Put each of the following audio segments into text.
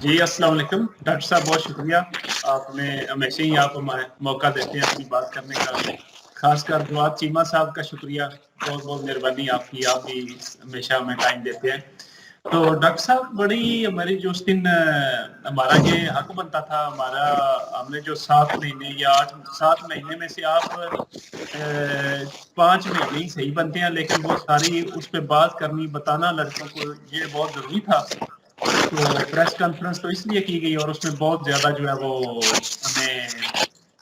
جی السلام علیکم ڈاکٹر صاحب، بہت شکریہ. آپ نے ہمیشہ ہی آپ موقع دیتے ہیں اپنی بات کرنے کا. خاص کر دعا چیمہ صاحب کا شکریہ، بہت بہت مہربانی آپ کی. آپ بھی ہمیشہ ہمیں ٹائم دیتے ہیں. تو ڈاکٹر صاحب، بڑی ہماری جو اس دن ہمارا یہ حق بنتا تھا، ہم نے جو 7 مہینے یا 7 مہینے میں سے آپ 5 مہینے ہی صحیح بنتے ہیں، لیکن وہ ساری اس پہ بات کرنی، بتانا لڑکوں کو یہ بہت ضروری تھا. تو پریس کانفرنس تو اس لیے کی گئی اور اس میں بہت زیادہ جو ہے وہ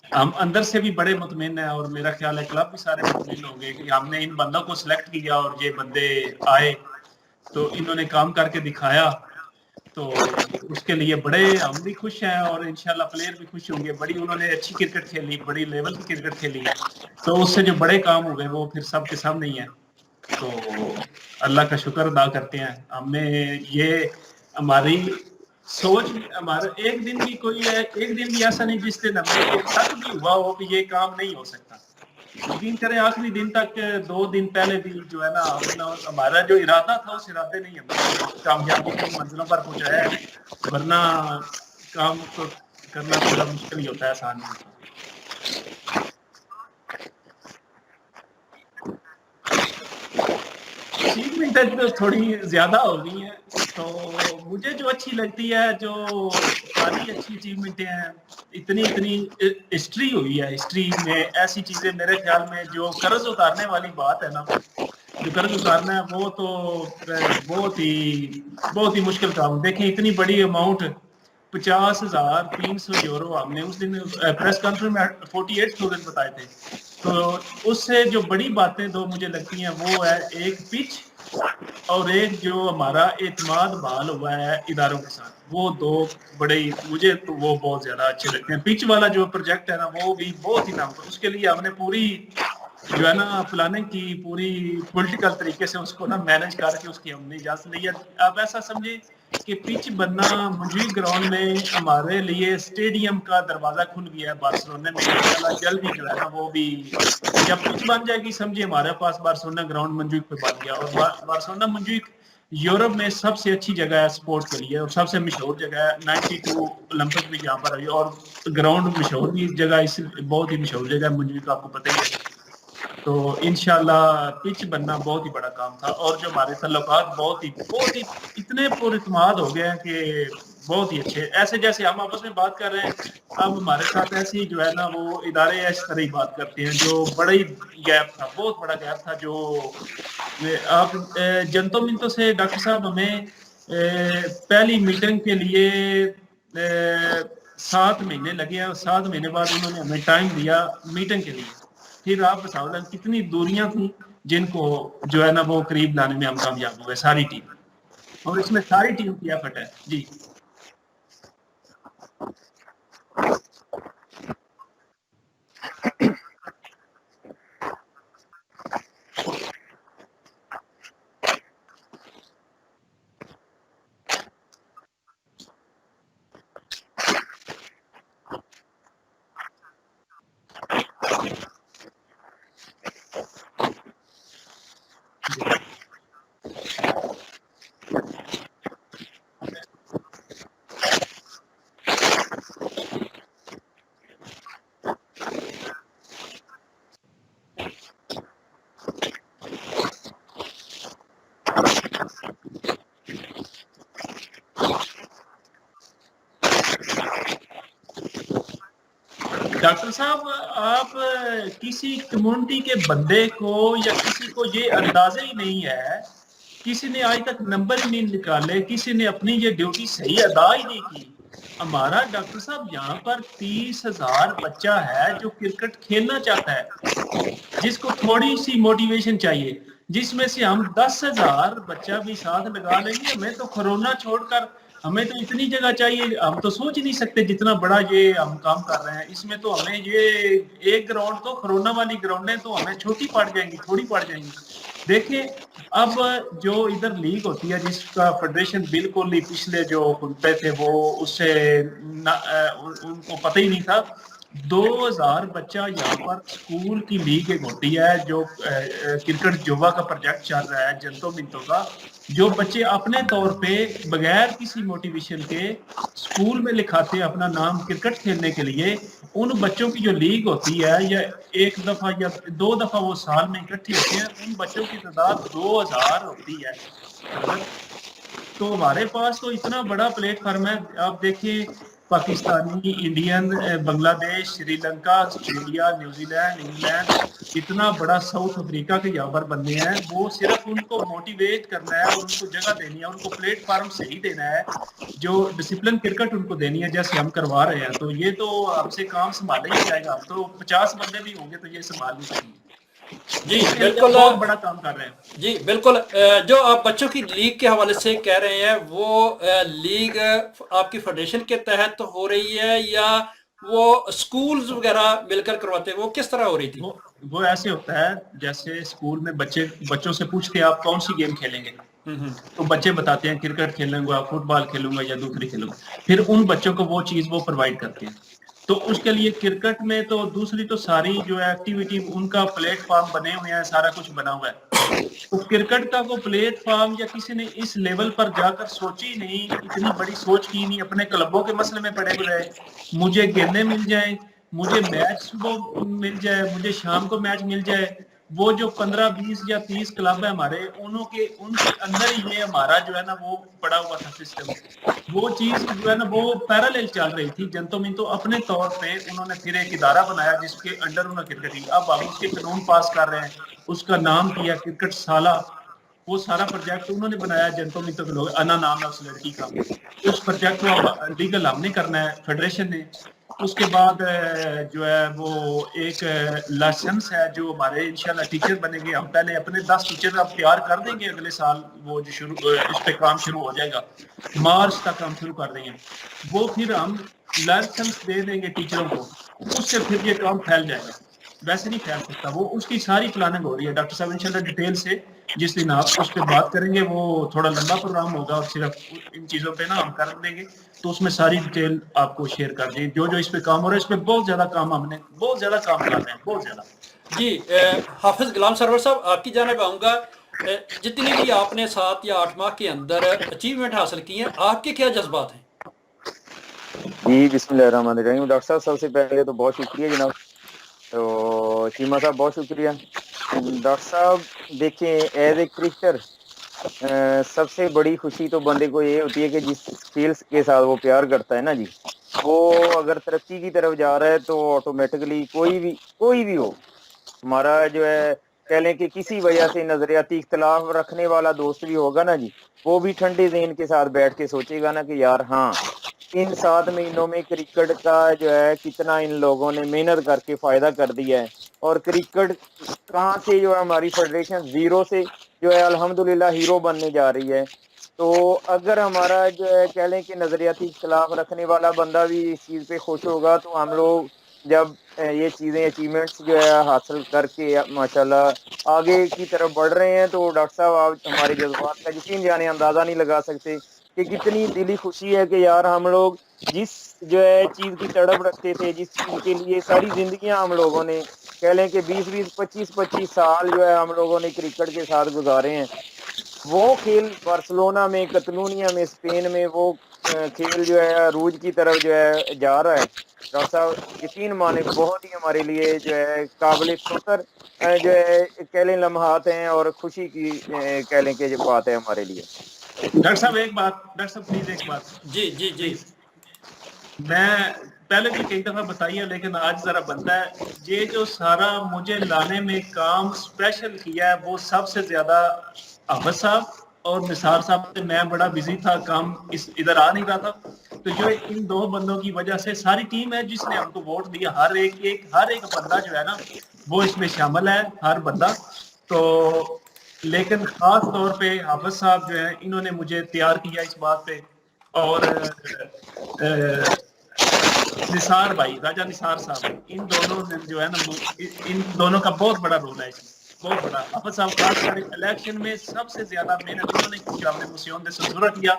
ہم اندر سے بھی بڑے مطمئن ہیں، اور میرا خیال ہے کلب بھی سارے مطمئن ہوں گے کہ ہم نے ان بندوں کو سلیکٹ کیا اور یہ بندے آئے تو انہوں نے کام کر کے دکھایا. تو اس کے لیے بڑے ہم بھی خوش ہیں، اور انشاءاللہ پلیئر بھی خوش ہوں گے. بڑی انہوں نے اچھی کرکٹ کھیلی، بڑی لیول کی کرکٹ کھیلی. تو اس سے جو بڑے کام ہو گئے وہ پھر سب کے سامنے ہی ہیں. تو اللہ کا شکر ادا کرتے ہیں. ہم نے یہ ہماری سوچ، ہمارا ایک دن بھی ایسا نہیں جس دن ہمیں یہ شک بھی ہوا ہو کہ یہ کام نہیں ہو سکتا. یقین کریں آخری دن تک 2 دن پہلے بھی جو ہے نا ہمارا جو ارادہ تھا اس ارادے نہیں ہمیں کامیابی کی منزلوں پر پہنچایا ہے. ورنہ کام تو کرنا تھوڑا مشکل ہی ہوتا ہے، آسان نہیں ہوتا. اچیومنٹ تو تھوڑی زیادہ ہو گئی ہیں. تو مجھے جو اچھی لگتی ہے، جو ساری اچھی اچیومنٹیں ہیں، اتنی ہسٹری ہوئی ہے. ہسٹری میں ایسی چیزیں میرے خیال میں جو قرض اتارنے والی بات ہے نا، جو قرض اتارنا ہے وہ تو بہت ہی مشکل کام. دیکھیں اتنی بڑی اماؤنٹ 50,300 یورو ہم نے اس دن پریس کانفرنس میں 48,000 بتائے تھے. تو اس سے جو بڑی باتیں دو مجھے لگتی ہیں وہ ہے ایک پچ، اور ایک جو ہمارا اعتماد بحال ہوا ہے اداروں کے ساتھ. وہ دو بڑے مجھے تو وہ بہت زیادہ اچھے لگتے ہیں. پچ والا جو پروجیکٹ ہے نا وہ بھی بہت ہی نام کا. اس کے لیے ہم نے پوری جو ہے نا پلاننگ کی، پوری پولیٹیکل طریقے سے اس کو نا مینج کر کے اس کی ہم نے اجازت لی ہے. آپ ایسا سمجھے کہ پچ بننا منجوی گراؤنڈ میں ہمارے لیے اسٹیڈیم کا دروازہ کھل گیا ہے بارسلونا میں. انشاءاللہ جلد ہی جو ہے نا وہ بھی جب پچ بن جائے گی سمجھے ہمارے پاس بارسلونا گراؤنڈ منجوک پہ بن گیا. اور بارسلونا منجوک یورپ میں سب سے اچھی جگہ ہے سپورٹ کے لیے، اور سب سے مشہور جگہ ہے. 92 اولمپک بھی یہاں پر ہوئی، اور گراؤنڈ مشہور بھی جگہ، اس بہت ہی مشہور جگہ منجوک، آپ کو پتہ ہی ہے. تو انشاءاللہ پچ بننا بہت ہی بڑا کام تھا. اور جو ہمارے تعلقات بہت ہی اتنے پر اعتماد ہو گئے ہیں کہ بہت ہی اچھے. ایسے جیسے ہم آپس میں بات کر رہے ہیں اب ہمارے ساتھ ایسی جو ہے نا وہ ادارے اس طرح ہی بات کرتے ہیں. جو بڑا ہی گیپ تھا، بہت بڑا گیپ تھا. جو آپ جنتوں منتوں سے ڈاکٹر صاحب ہمیں پہلی میٹنگ کے لیے 7 مہینے لگے ہیں، اور 7 مہینے بعد انہوں نے ہمیں ٹائم دیا میٹنگ کے لیے. پھر آپ بتاؤ کتنی دوریاں تھیں جن کو جو ہے نا وہ قریب لانے میں ہم کامیاب ہوئے ساری ٹیم. اور اس میں ساری ٹیم کی ایفرٹ ہے. جی ڈاکٹر صاحب، آپ کسی کمیونٹی کے بندے کو یا کسی کو یہ اندازہ ہی نہیں ہے، کسی نے آج تک نمبر ہی نہیں نکالے، کسی نے اپنی یہ ڈیوٹی صحیح ادا ہی نہیں کی. ہمارا ڈاکٹر صاحب یہاں پر 30,000 بچہ ہے جو کرکٹ کھیلنا چاہتا ہے، جس کو تھوڑی سی موٹیویشن چاہیے، جس میں سے ہم 10,000 بچہ بھی ساتھ لگا لیں گے. ہمیں تو کرونا چھوڑ کر ہمیں تو اتنی جگہ چاہیے. ہم تو سوچ ہی نہیں سکتے جتنا بڑا یہ ہم کام کر رہے ہیں. اس میں تو ہمیں یہ ایک گراؤنڈ تو کرونا والی گراؤنڈیں تو ہمیں چھوٹی پڑ جائیں گی، تھوڑی پڑ جائیں گی. دیکھیں اب جو ادھر لیگ ہوتی ہے جس کا فیڈریشن بالکل ہی پچھلے جو پہ تھے وہ اس سے ان کو پتہ ہی نہیں تھا. 2,000 بچہ یہاں پر اسکول کی لیگ ایک ہوتی ہے جو کرکٹ جوا کا پروجیکٹ چل رہا ہے جنتوں منتوں کا. جو بچے اپنے طور پہ بغیر کسی موٹیویشن کے اسکول میں لکھاتے ہیں اپنا نام کرکٹ کھیلنے کے لیے، ان بچوں کی جو لیگ ہوتی ہے یا ایک دفعہ یا 2 دفعہ وہ سال میں اکٹھے ہوتے ہیں، ان بچوں کی تعداد 2000 ہوتی ہے حضرت۔ تو ہمارے پاس تو اتنا بڑا پلیٹ فارم ہے، آپ دیکھیں Pakistani, Indian, Bangladesh, Sri Lanka, Australia, New Zealand, England, اتنا بڑا ساؤتھ افریقہ کے یہاں پر بندے ہیں، وہ صرف ان کو موٹیویٹ کرنا ہے اور ان کو جگہ دینی ہے، ان کو پلیٹ فارم صحیح دینا ہے، جو ڈسپلن کرکٹ ان کو دینی ہے جیسے ہم کروا رہے ہیں۔ تو یہ تو ہم سے کام سنبھالا ہی نہیں جائے گا، ہم تو 50 بندے بھی ہوں گے تو یہ سنبھال نہیں سکیں گے۔ جی اس کے لیے بالکل، بہت بڑا کام کر رہے ہیں۔ جی بالکل، جو آپ بچوں کی لیگ کے حوالے سے کہہ رہے ہیں، وہ لیگ آپ کی فیڈریشن کے تحت ہو رہی ہے یا وہ اسکولز وغیرہ مل کر کرواتے ہیں؟ وہ کس طرح ہو رہی تھی؟ وہ ایسے ہوتا ہے جیسے اسکول میں بچوں سے پوچھتے ہیں آپ کون سی گیم کھیلیں گے، تو بچے بتاتے ہیں کرکٹ کھیلوں گا، فٹ بال کھیلوں گا یا دوسری کھیلوں گا، پھر ان بچوں کو وہ چیز وہ پرووائڈ کرتے ہیں۔ تو اس کے لیے کرکٹ میں تو دوسری تو ساری جو ہے ایکٹیویٹی ان کا پلیٹ فارم بنے ہوئے ہیں، سارا کچھ بنا ہوا ہے۔ تو کرکٹ کا وہ پلیٹ فارم یا کسی نے اس لیول پر جا کر سوچی نہیں، اتنی بڑی سوچ کی نہیں، اپنے کلبوں کے مسئلے میں پڑے ہوئے رہے، مجھے گیندیں مل جائیں، مجھے میچ صبح مل جائے، مجھے شام کو میچ مل جائے۔ وہ جو 15 20 یا 30 کلب ہے ہمارے، ان کے اندر ہی یہ ہمارا جو ہے نا وہ پڑا ہوا تھا سسٹم۔ وہ چیز جو ہے نا وہ پیرالل چل رہی تھی جنتو منتو، اپنے طور پہ انہوں نے پھر ایک ادارہ بنایا جس کے انڈر انہوں نے کرکٹ کی، اب ہم اس کے قانون پاس کر رہے ہیں، اس کا نام کیا کرکٹ سالہ۔ وہ سارا پروجیکٹ انہوں نے بنایا، جنتو منتو کے لوگ، انا نام ہے اس لڑکی کا۔ اس پروجیکٹ کو اب لیگل ہم نے کرنا ہے فیڈریشن نے۔ اس کے بعد جو ہے وہ ایک لائسنس ہے جو ہمارے انشاءاللہ ٹیچر بنیں گے، ہم پہلے اپنے 10 ٹیچر اب تیار کر دیں گے اگلے سال، وہ جو اس پہ کام شروع ہو جائے گا، مارچ تک ہم شروع کر دیں گے۔ وہ پھر ہم لائسنس دے دیں گے ٹیچروں کو، اس سے پھر یہ کام پھیل جائے گا، ویسے نہیں پھیل سکتا۔ وہ اس کی ساری پلاننگ ہو رہی ہے ڈاکٹر صاحب، انشاءاللہ ڈیٹیل سے جس دن آپ اس پہ بات کریں گے وہ تھوڑا لمبا پروگرام ہوگا، اور صرف ان چیزوں پہ نا ہم کر دیں گے، تو اس میں ساری ڈیٹیل آپ کو شیئر کر دیں۔ جو اس پہ کام ہو رہا ہے، اس پہ بہت زیادہ کام ہم نے بہت زیادہ کام کر رہے ہیں، بہت زیادہ۔ جی حافظ غلام سرور صاحب، آپ کی جانب آؤں گا۔ جتنی بھی آپ نے 7 یا 8 ماہ کے اندر اچیومنٹ حاصل کی ہیں، آپ کے کیا جذبات ہیں؟ جی بسم اللہ الرحمن الرحیم۔ ڈاکٹر صاحب سب سے پہلے تو بہت شکریہ جناب، تو چیمہ صاحب بہت شکریہ۔ ڈاکٹر صاحب دیکھیں، ایز اے کرکٹر سب سے بڑی خوشی تو بندے کو یہ ہوتی ہے کہ جس کھیل کے ساتھ وہ پیار کرتا ہے نا جی، وہ اگر ترقی کی طرف جا رہا ہے تو آٹومیٹکلی کوئی بھی ہو، ہمارا جو ہے کہہ لیں کہ کسی وجہ سے نظریاتی اختلاف رکھنے والا دوست بھی ہوگا نا جی، وہ بھی ٹھنڈے ذہن کے ساتھ بیٹھ کے سوچے گا نا کہ یار ہاں، ان 7 مہینوں میں کرکٹ کا جو ہے کتنا ان لوگوں نے محنت کر کے فائدہ کر دیا ہے، اور کرکٹ کہاں سے جو ہے ہماری فیڈریشن زیرو سے جو ہے الحمدللہ ہیرو بننے جا رہی ہے۔ تو اگر ہمارا جو ہے کہہ لیں کہ نظریاتی اختلاف رکھنے والا بندہ بھی اس چیز پہ خوش ہوگا، تو ہم لوگ جب یہ چیزیں اچیومنٹس جو ہے حاصل کر کے ماشاءاللہ آگے کی طرف بڑھ رہے ہیں، تو ڈاکٹر صاحب آپ ہمارے جذبات کا یقین جانے اندازہ نہیں لگا سکتے کہ کتنی دلی خوشی ہے کہ یار ہم لوگ جس جو ہے چیز کی تڑپ رکھتے تھے، جس چیز کے لیے ساری زندگیاں ہم لوگوں نے کہہ لیں کہ 25 سال جو ہے ہم لوگوں نے کرکٹ کے ساتھ گزارے ہیں، وہ کھیل بارسلونا میں، کتلونیا میں، اسپین میں وہ کھیل جو ہے عروج کی طرف جو ہے جا رہا ہے۔ ڈاکٹر صاحب یقین مانے بہت ہی ہمارے لیے جو ہے قابل فخر جو ہے کہہ لیں لمحات ہیں، اور خوشی کی کہہ لیں کہ بات ہے ہمارے لیے۔ ڈاکٹر صاحب ایک بات، ڈاکٹر صاحب پلیز ایک بات، جی جی جی پلیز، میں پہلے بھی کئی دفعہ بتائی ہے لیکن آج ذرا بنتا ہے، یہ جو سارا مجھے لانے میں کام اسپیشل کیا ہے وہ سب سے زیادہ احمد صاحب اور نثار صاحب سے، میں بڑا بزی تھا، کام ادھر آ نہیں رہا تھا، تو جو ان 2 بندوں کی وجہ سے ساری ٹیم ہے جس نے ہم کو ووٹ دیا، ہر ایک بندہ جو ہے نا وہ اس میں شامل ہے، ہر بندہ۔ تو لیکن خاص طور پہ حافظ صاحب جو ہیں انہوں نے مجھے تیار کیا اس بات پہ، اور نثار بھائی، راجہ نثار صاحب، ان دونوں نے جو ہے نا ان دونوں کا بہت بڑا رول ہے اس میں، بہت بڑا۔ حافظ صاحب خاص کر الیکشن میں سب سے زیادہ محنت انہوں نے کی، جو ہم نے موسیون دے سنسورا کیا،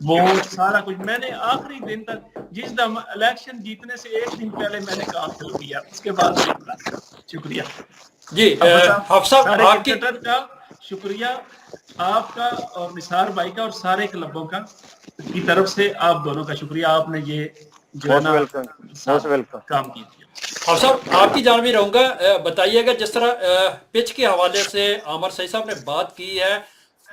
وہ سارا کچھ میں نے آخری دن تک، جس دم الیکشن جیتنے سے 1 دن پہلے میں نے کام شروع کیا، اس کے بعد نہیں رکا۔ شکریہ جی حافظ حافظ صاحب، صاحب سارے آپ کی کرکٹر کا शुक्रिया आपका और निसार भाई का और सारे क्लबों का की तरफ से आप दोनों का शुक्रिया, आपने ये जो है मोस्ट ना वेलकम, मोस्ट वेलकम। काम की। और साहब आपकी जान भी रहूंगा, बताइएगा जिस तरह पिच के हवाले से आमर सही साहब ने बात की है,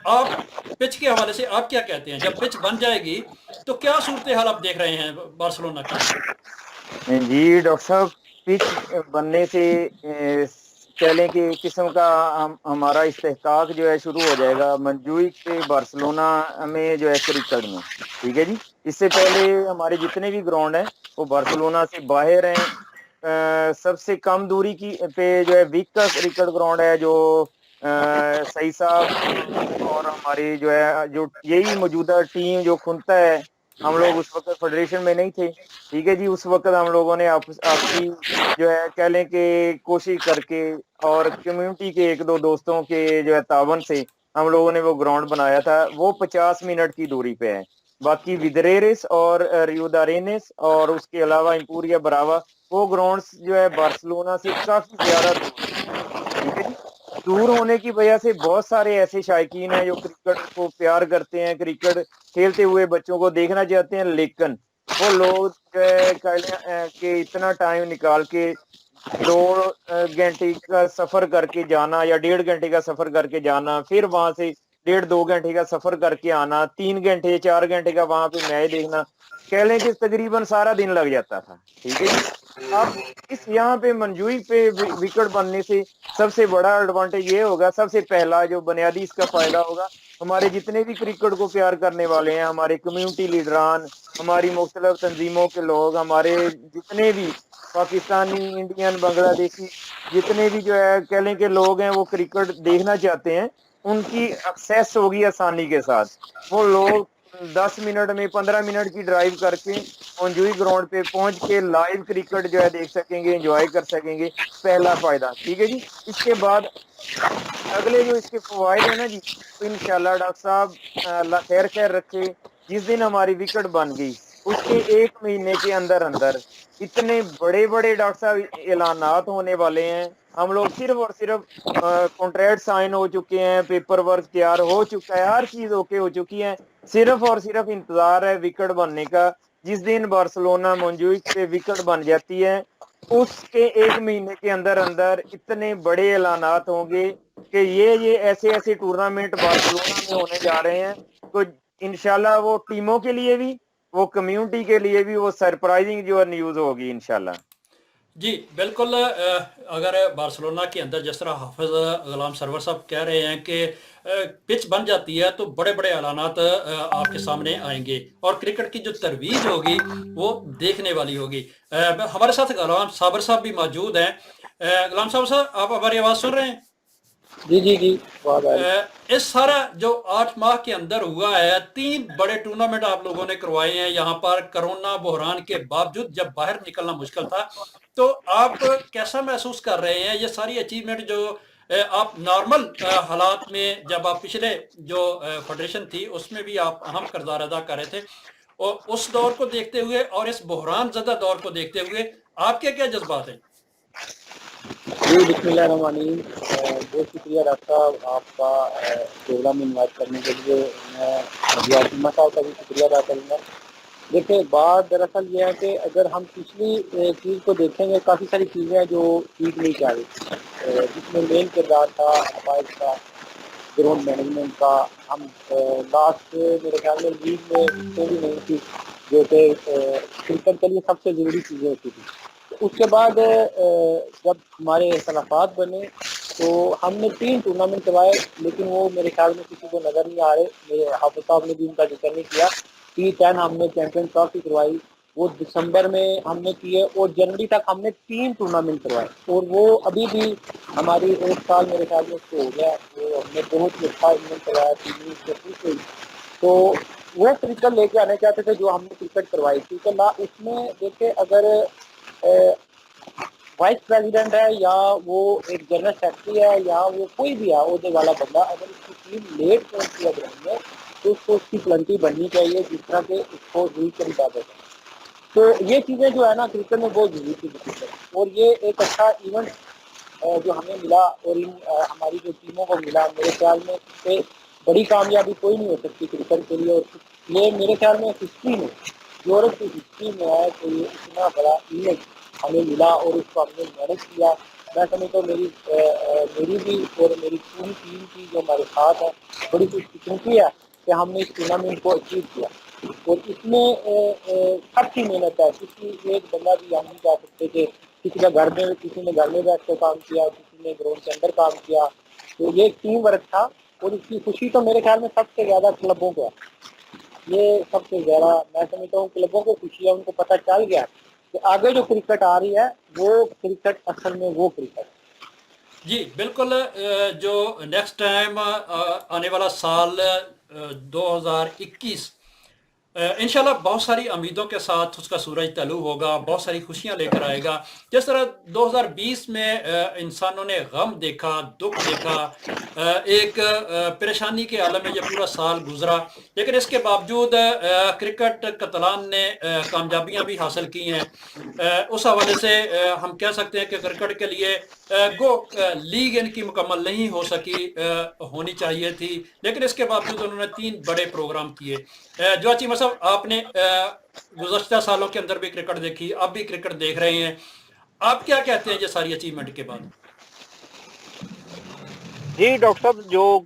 आप पिच के हवाले से आप क्या कहते हैं? जब पिच बन जाएगी तो क्या सूरत हाल आप देख रहे हैं बार्सिलोना की? जी डॉक्टर साहब, पिच बनने से कह लें कि एक किस्म का हमारा इस्तेहकाक जो है शुरू हो जाएगा मंजूइक पे बार्सिलोना में जो है क्रिकेट में। ठीक है जी, इससे पहले हमारे जितने भी ग्राउंड हैं वो बार्सिलोना से बाहर हैं। सबसे कम दूरी की पे जो है विक का क्रिकेट ग्राउंड है, जो सही साहब और हमारी जो है जो यही मौजूदा टीम जो खुनता है, हम लोग उस वक्त फेडरेशन में नहीं थे। ठीक है जी, उस वक्त हम लोगों ने आपसी जो है कह लें कि कोशिश करके और कम्युनिटी के एक दो दोस्तों के जो है तावन से हम लोगों ने वो ग्राउंड बनाया था। वो 50 मिनट की दूरी पे है। बाकी विदरेरिस और रियोदारेनेस और उसके अलावा इंपूरिया बरावा, वो ग्राउंड्स जो है बार्सिलोना से काफी ज्यादा दूर है। ठीक है जी, दूर होने की वजह से बहुत सारे ऐसे शायकीन हैं जो क्रिकेट को प्यार करते हैं, क्रिकेट खेलते हुए बच्चों को देखना चाहते हैं, लेकिन वो लोग जो है कि इतना टाइम निकाल के 2 घंटे का सफर करके जाना या 1.5 घंटे का सफर करके जाना, फिर वहां से 1.5-2 घंटे का सफर करके आना, 3 घंटे 4 घंटे का वहां पे मैच देखना, कह लें कि तकरीबन सारा दिन लग जाता था। ठीक है जी, अब इस यहाँ पे मंजूरी पे विकेट बनने से सबसे बड़ा एडवांटेज ये होगा, सबसे पहला जो बुनियादी इसका फायदा होगा, हमारे जितने भी क्रिकेट को प्यार करने वाले हैं, हमारे कम्युनिटी लीडरान, हमारी मुख्तलिफ तंजीमों के लोग, हमारे जितने भी पाकिस्तानी, इंडियन, बांग्लादेशी जितने भी जो है कह लें कि लोग हैं वो क्रिकेट देखना चाहते हैं, उनकी एक्सेस होगी आसानी के साथ। वो लोग 10 मिनट में 15 मिनट की ड्राइव करके मोंजुई ग्राउंड पे पहुंच के लाइव क्रिकेट जो है देख सकेंगे, एंजॉय कर सकेंगे, पहला फायदा। ठीक है जी, इसके बाद अगले जो इसके फवायद है ना जी, तो इंशाल्लाह डॉक्टर साहब अल्लाह खैर खैर रखे, जिस दिन हमारी विकेट बन गई उसके 1 महीने के अंदर अंदर इतने बड़े बड़े डॉक्टर साहब ऐलानात होने वाले हैं। हम लोग सिर्फ और सिर्फ कॉन्ट्रैक्ट साइन हो चुके हैं, पेपर वर्क तैयार हो चुका है, हर चीज ओके हो चुकी है, सिर्फ और सिर्फ इंतजार है विकेट बनने का। जिस दिन बार्सिलोना मोंजुइक पे विकेट बन जाती है उसके 1 महीने के अंदर अंदर इतने बड़े ऐलानात होंगे कि ये ऐसे ऐसे टूर्नामेंट बार्सिलोना में होने जा रहे हैं, तो इंशाल्लाह वो टीमों के लिए भी, वो कम्युनिटी के लिए भी वो सरप्राइजिंग जो न्यूज होगी इंशाल्लाह। जी बिल्कुल। अगर बार्सिलोना के अंदर जिस तरह हाफिज गुलाम सरवर साहब कह रहे हैं कि पिच बन जाती है तो बड़े बड़े ऐलानात आपके सामने आएंगे और क्रिकेट की जो तरवीज होगी वो देखने वाली होगी। हमारे साथ गुलाम साबर साहब भी मौजूद हैं। गुलाम साहब आप हमारी आवाज़ सुन रहे हैं? जी जी जी। इस सारा जो 8 माह के अंदर हुआ है, 3 बड़े टूर्नामेंट आप लोगों ने करवाए हैं यहाँ पर कोरोना बहरान के बावजूद, जब बाहर निकलना मुश्किल था, तो आप कैसा महसूस कर रहे हैं ये सारी अचीवमेंट जो आप नॉर्मल हालात में, जब आप पिछले जो फेडरेशन थी उसमें भी आप अहम किरदार अदा कर रहे थे, और उस दौर को देखते हुए और इस बहरान ज़दा दौर को देखते हुए आपके क्या जज्बात हैं? जी बिस्मिल्लाहिर्रहमानिर्रहीम। बहुत शुक्रिया डॉक्टर साहब आपका प्रोग्राम में इन्वाइट करने के लिए। मैं अजीमा साहब का भी शुक्रिया अदा करूँगा। देखिए, बात दरअसल ये है कि अगर हम पिछली चीज़ को देखेंगे, काफ़ी सारी चीज़ें हैं जो ठीक नहीं जा रही, जिसमें मेन किरदार था हमारे का ग्राउंड मैनेजमेंट का। हम लास्ट मेरे ख्याल में लीग में तो भी नहीं थी, जो कि क्रिकेट के लिए सबसे ज़रूरी चीज़ें होती थी। उसके बाद जब हमारे इख्तलाफात बने तो हमने 3 टूर्नामेंट करवाए, लेकिन वो मेरे ख्याल में किसी को नज़र नहीं आ रहे। मेरे हाफिज साहब ने भी उनका जिक्र नहीं किया। T10 हमने चैंपियन ट्रॉफी करवाई, वो दिसंबर में हमने किए, और जनवरी तक हमने 3 टूर्नामेंट करवाए, और वो अभी भी हमारी 1 साल मेरे ख्याल में उसको हो गया। वो हमने बहुत ही अच्छा इवेंट करवाया थी। तो वो क्रिकेट लेके आने चाहते थे जो हमने क्रिकेट करवाई थी। तो उसमें देखिए, अगर वाइस प्रेसिडेंट है या वो एक जनरल सेक्रेटरी है या वो कोई भी है ओहदे वाला बंदा, अगर उसकी टीम लेट पहुंचती है ग्राउंड में तो उसको उसकी प्लेंटी बननी चाहिए, जिस तरह के उसको रूल के मुताबिक। तो ये चीज़ें जो है ना क्रिकेट में बहुत जरूरी थी। और ये एक अच्छा इवेंट جو ہمیں ملا اور ان ہماری جو ٹیموں کو ملا، میرے خیال میں اس سے بڑی کامیابی کوئی نہیں ہو سکتی کرکٹ کے لیے. اور یہ میرے خیال میں ہسٹری میں، یورپ کی ہسٹری میں ہے کہ یہ اتنا بڑا ایونٹ ہمیں ملا اور اس کو ہم نے مینج کیا. میں سمجھتا ہوں میری بھی اور میری پوری ٹیم کی جو ہمارے ساتھ ہے بڑی خوش قسمتی ہے کہ ہم نے اس ٹورنامنٹ کو اچیو کیا. اور اس میں سب کی محنت ہے، کسی ایک بندہ بھی ہم نہیں جا سکتے کہ کسی نے گھر میں بیٹھ کے کام کیا، کسی نے گراؤنڈ کے اندر کام کیا. تو یہ ایک ٹیم ورک تھا اور اس کی خوشی تو میرے خیال میں سب سے زیادہ کلبوں کو ہے. یہ سب سے زیادہ میں سمجھتا ہوں کلبوں کو خوشی ہے، ان کو پتہ چل گیا کہ آگے جو کرکٹ آ رہی ہے وہ کرکٹ اصل میں وہ کرکٹ. جی بالکل. جو نیکسٹ ٹائم آنے والا سال 2021 انشاءاللہ بہت ساری امیدوں کے ساتھ اس کا سورج طلوع ہوگا، بہت ساری خوشیاں لے کر آئے گا. جس طرح 2020 میں انسانوں نے غم دیکھا، دکھ دیکھا، ایک پریشانی کے عالم میں یہ پورا سال گزرا، لیکن اس کے باوجود کرکٹ کتلان نے کامیابیاں بھی حاصل کی ہیں. اس حوالے سے ہم کہہ سکتے ہیں کہ کرکٹ کے لیے لیگ ان کی مکمل نہیں ہو سکی، ہونی چاہیے تھی، لیکن اس کے باوجود انہوں نے 3 بڑے پروگرام کیے. جو چیمہ صاحب آپ نے گزشتہ سالوں کے اندر بھی کرکٹ دیکھی، اب بھی کرکٹ دیکھ رہے ہیں، آپ کیا کہتے ہیں یہ ساری اچیومنٹ کے بعد؟ جی ڈاکٹر صاحب، جو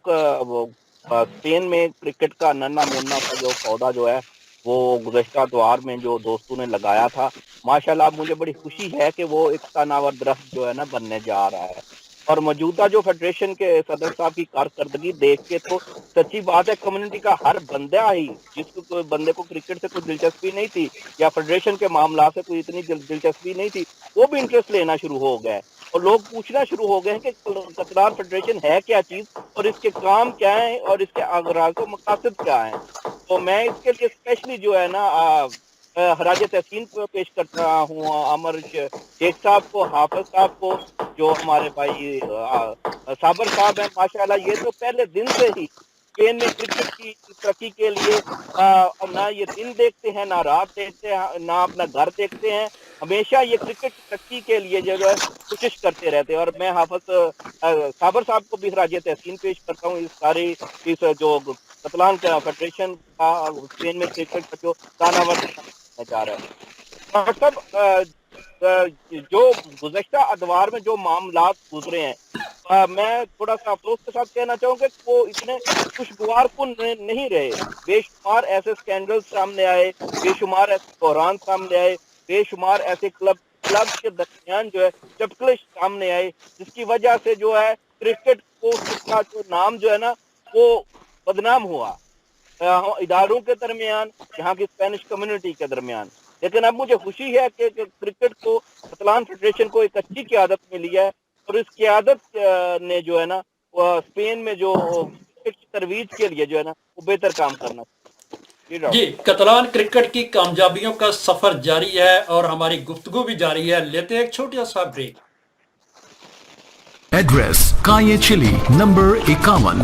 اسپین میں کرکٹ کا ننا منا کا جو پودا جو ہے وہ گزشتہ اتوار میں جو دوستوں نے لگایا تھا، ماشاءاللہ مجھے بڑی خوشی ہے کہ وہ ایک تناور درخت جو ہے نا بننے جا رہا ہے. اور موجودہ جو فیڈریشن کے صدر صاحب کی کارکردگی دیکھ کے تو سچی بات ہے کمیونٹی کا ہر بندہ ہی جس کو کوئی بندے کو کرکٹ سے کوئی دلچسپی نہیں تھی یا فیڈریشن کے معاملات سے کوئی اتنی دلچسپی نہیں تھی، وہ بھی انٹرسٹ لینا شروع ہو گئے. اور لوگ پوچھنا شروع ہو گئے ہیں کہ کتلان فیڈریشن ہے کیا چیز اور اس کے کام کیا ہیں اور اس کے اغراض و مقاصد کیا ہیں. تو میں اس کے لیے اسپیشلی جو ہے نا خراج تحسین پیش کرتا ہوں عمر شیخ صاحب کو، حافظ صاحب کو، جو ہمارے بھائی صابر صاحب ہیں. ماشاءاللہ یہ تو پہلے دن سے ہی اسپین میں کرکٹ کی ترقی کے لیے نہ یہ دن دیکھتے ہیں، نہ رات دیکھتے ہیں، نہ اپنا گھر دیکھتے ہیں، ہمیشہ یہ کرکٹ کی ترقی کے لیے جو ہے کوشش کرتے رہتے ہیں. اور میں حافظ صابر صاحب کو بھی خراج تحسین پیش کرتا ہوں اس ساری اس جو کتلان کا فیڈریشن کا اسپین میں کرکٹ کا جو تاناور جا رہا ہے. ڈاکٹر صاحب، جو گزشتہ ادوار میں جو معاملات گزرے ہیں، میں تھوڑا سا افسوس کے ساتھ کہنا چاہوں گا کہ وہ اتنے خوشگوار کن نہیں رہے. بے شمار ایسے سکینڈل سامنے آئے، بے شمار ایسے بحران سامنے آئے، بے شمار ایسے کلب کے درمیان جو ہے چپکلش سامنے آئے، جس کی وجہ سے جو ہے کرکٹ کو کا جو نام جو ہے نا وہ بدنام ہوا اداروں کے درمیان، یہاں کی اسپینش کمیونٹی کے درمیان. لیکن اب مجھے خوشی ہے کہ کرکٹ کو کتلان فیڈریشن کو ایک اچھی قیادت ملی ہے اور اس قیادت نے جو ہے نا وہ اسپین میں جو کرکٹ کی ترویج کے لیے جو ہے نا وہ بہتر کام کرنا. جی کتلان کرکٹ کی کامیابیوں کا سفر جاری ہے اور ہماری گفتگو بھی جاری ہے. لیتے ہیں ایک چھوٹا سا بریک. ایڈریس کائے چلی نمبر 51،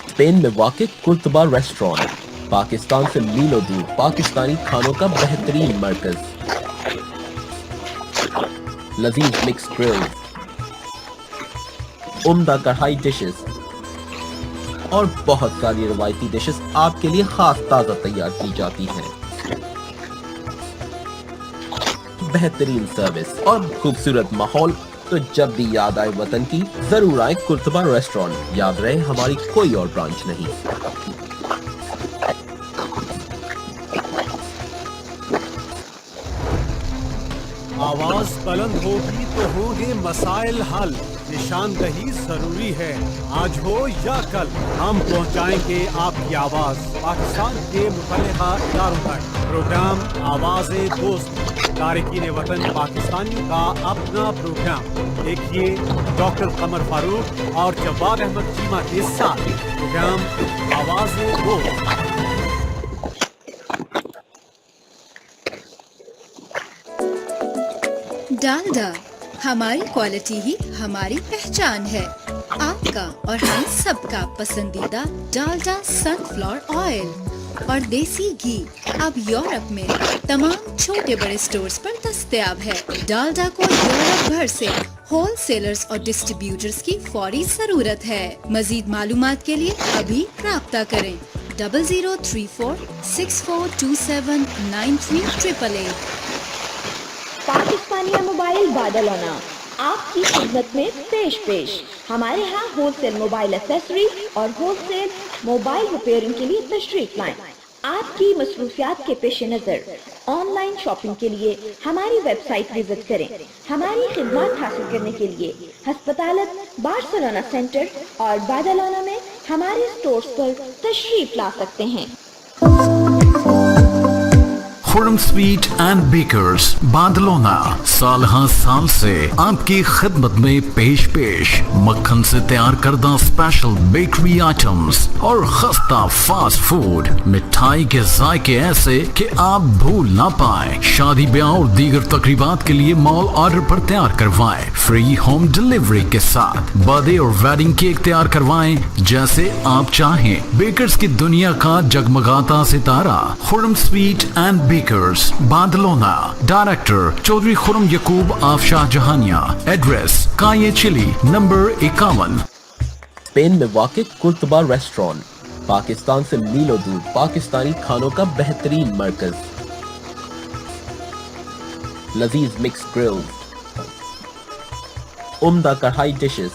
اسپین میں واقع کرتبہ ریسٹورانٹ، پاکستان سے میلوں دور پاکستانی کھانوں کا بہترین مرکز. لذیذ مکس گرل، عمدہ کڑھائی ڈشز اور بہت ساری روایتی ڈشز آپ کے لیے خاص تازہ تیار کی جاتی ہیں. بہترین سروس اور خوبصورت ماحول، تو جب بھی یاد آئے وطن کی ضرور آئے کرتبہ ریسٹورانٹ. یاد رہے ہماری کوئی اور برانچ نہیں. آواز بلند ہوگی تو ہوں گے مسائل حل. نشاندہی ضروری ہے، آج ہو یا کل ہم پہنچائیں گے آپ کی آواز پاکستان کے متعلقہ اداروں تک. پروگرام آواز دوست، تارکین وطن پاکستانی کا اپنا پروگرام. دیکھیے ڈاکٹر قمر فاروق اور جواد احمد چیمہ کے ساتھ پروگرام آواز دوست. ڈالڈا، ہماری کوالٹی ہی ہماری پہچان ہے. آپ کا اور ہم سب کا پسندیدہ ڈالڈا سن فلاور آئل اور دیسی گھی اب یورپ میں تمام چھوٹے بڑے سٹورز پر دستیاب ہے. ڈالڈا کو یورپ بھر سے होल सेलर्स और डिस्ट्रीब्यूटर्स की फौरी जरूरत है। मजीद मालूमात के लिए अभी राब्ता करें 003464279388। पाकिस्तानिया मोबाइल बादलोना आपकी खिदमत में पेश हमारे यहाँ होलसेल मोबाइल एसेसरी और होलसेल मोबाइल रिपेयरिंग के लिए तशरीफ लाएं। आपकी मसरूफियात के पेश नज़र ऑनलाइन शॉपिंग के लिए हमारी वेबसाइट विजिट करें। हमारी खिदमत हासिल करने के लिए हस्पतालत बार्सिलोना सेंटर और बादलोना में हमारे स्टोर्स पर तशरीफ ला सकते हैं। खुर्रम स्वीट एंड बेकर्स बादलोना साल हर साल से आपकी खिदमत में पेश मक्खन से तैयार करदा स्पेशल बेकरी आइटम्स और खस्ता फास्ट फूड मिठाई के जायके ऐसे कि आप भूल ना पाए। शादी ब्याह और दीगर तकरीबात के लिए मॉल ऑर्डर पर तैयार करवाएं। फ्री होम डिलीवरी के साथ बर्थडे और वेडिंग केक तैयार करवाएं जैसे आप चाहें। बेकर्स की दुनिया का जगमगाता सितारा Khurram sweet and Badalona. Director Chaudhry Khurram Yaqoob Afshah Jahania. Address Calle Chile number 51। Spain में वाक़ कुर्तबा रेस्टोरेंट पाकिस्तान से मीलों दूर पाकिस्तानी खानों का बेहतरीन मरकज। लजीज मिक्स ग्रिल, उम्दा कढ़ाई डिशेस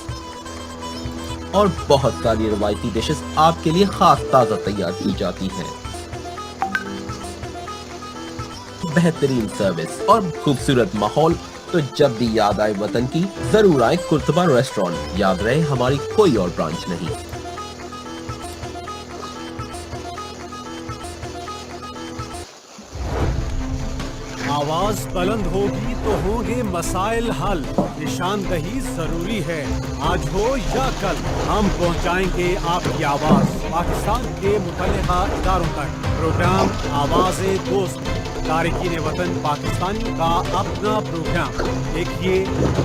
और बहुत सारी रवायती डिशेस आपके लिए खास ताज़ा तैयार की जाती हैं। बेहतरीन सर्विस और खूबसूरत माहौल, तो जब भी याद आए वतन की जरूर आए कुर्तबा रेस्टोरेंट। याद रहे हमारी कोई और ब्रांच नहीं। आवाज बुलंद होगी तो होंगे मसाइल हल, निशानदही जरूरी है आज हो या कल। हम पहुंचाएंगे आपकी आवाज पाकिस्तान के मुतल्लिका इदारों तक। प्रोग्राम आवाज़े दोस्त तारिकीन वतन पाकिस्तानियों का अपना प्रोग्राम। देखिए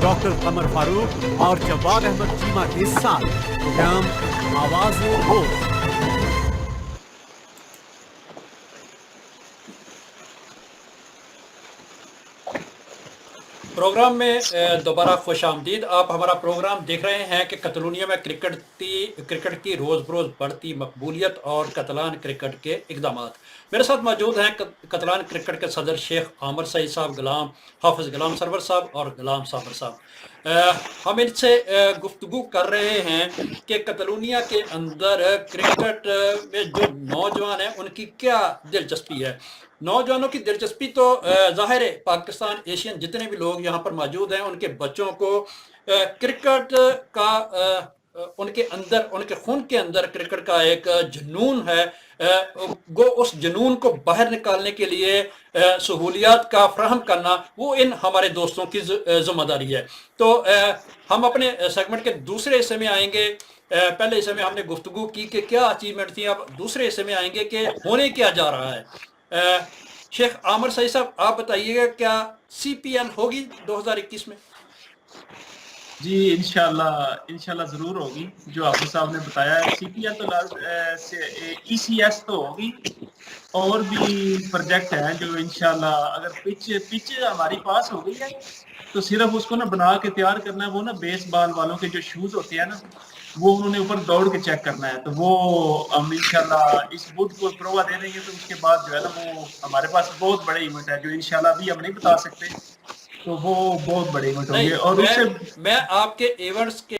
डॉक्टर कमर फारूक और जवाद अहमद चीमा के साथ प्रोग्राम आवाज़े दोस्त। प्रोग्राम में दोबारा खुश आमदीद। आप हमारा प्रोग्राम देख रहे हैं कि कतलूनिया में क्रिकेट की रोज़ बरोज़ बढ़ती मकबूलियत और कतलान क्रिकेट के इक़दामात। मेरे साथ मौजूद हैं कतलान क्रिकेट के सदर शेख आमर सईद साहब, गुलाम हाफिज़ गुलाम सरवर साहब और गुलाम साबर साहब। हम इनसे गुफ्तगू कर रहे हैं कि कतलूनिया के अंदर क्रिकेट में जो नौजवान हैं उनकी क्या दिलचस्पी है। नौजवानों की दिलचस्पी तो ज़ाहिर है पाकिस्तान एशियन जितने भी लोग यहाँ पर मौजूद हैं उनके बच्चों को क्रिकेट का उनके अंदर, उनके खून के अंदर क्रिकेट का एक जुनून है। वो उस जुनून को बाहर निकालने के लिए सहूलियात का फ्राहम करना वो इन हमारे दोस्तों की जिम्मेदारी है। तो हम अपने सेगमेंट के दूसरे हिस्से में आएंगे। पहले हिस्से में हमने गुफ्तगू की कि क्या अचीवमेंट थी, अब दूसरे हिस्से में आएंगे कि होने क्या जा रहा है। शेख आमर सईद साहब आप बताइएगा क्या CPL होगी 2021 में? जी इंशाल्लाह ज़रूर होगी। जो हाफिज़ साहब ने बताया है CPL तो ECS तो होगी और भी प्रोजेक्ट हैं जो इंशाल्लाह अगर पिच हमारी पास हो गई है तो सिर्फ उसको ना बना के तैयार करना है। वो ना बेसबॉल वालों के जो शूज़ होते हैं ना वो उन्होंने ऊपर दौड़ के चेक करना है। तो वो हम इंशाल्लाह इस बुध को प्रोवा दे देंगे। तो उसके बाद जो है ना वो हमारे पास बहुत बड़े इवेंट है जो इंशाल्लाह अभी हम नहीं बता सकते। तो वो बहुत बड़े इवेंट होंगे। और उससे मैं आपके इवेंट्स के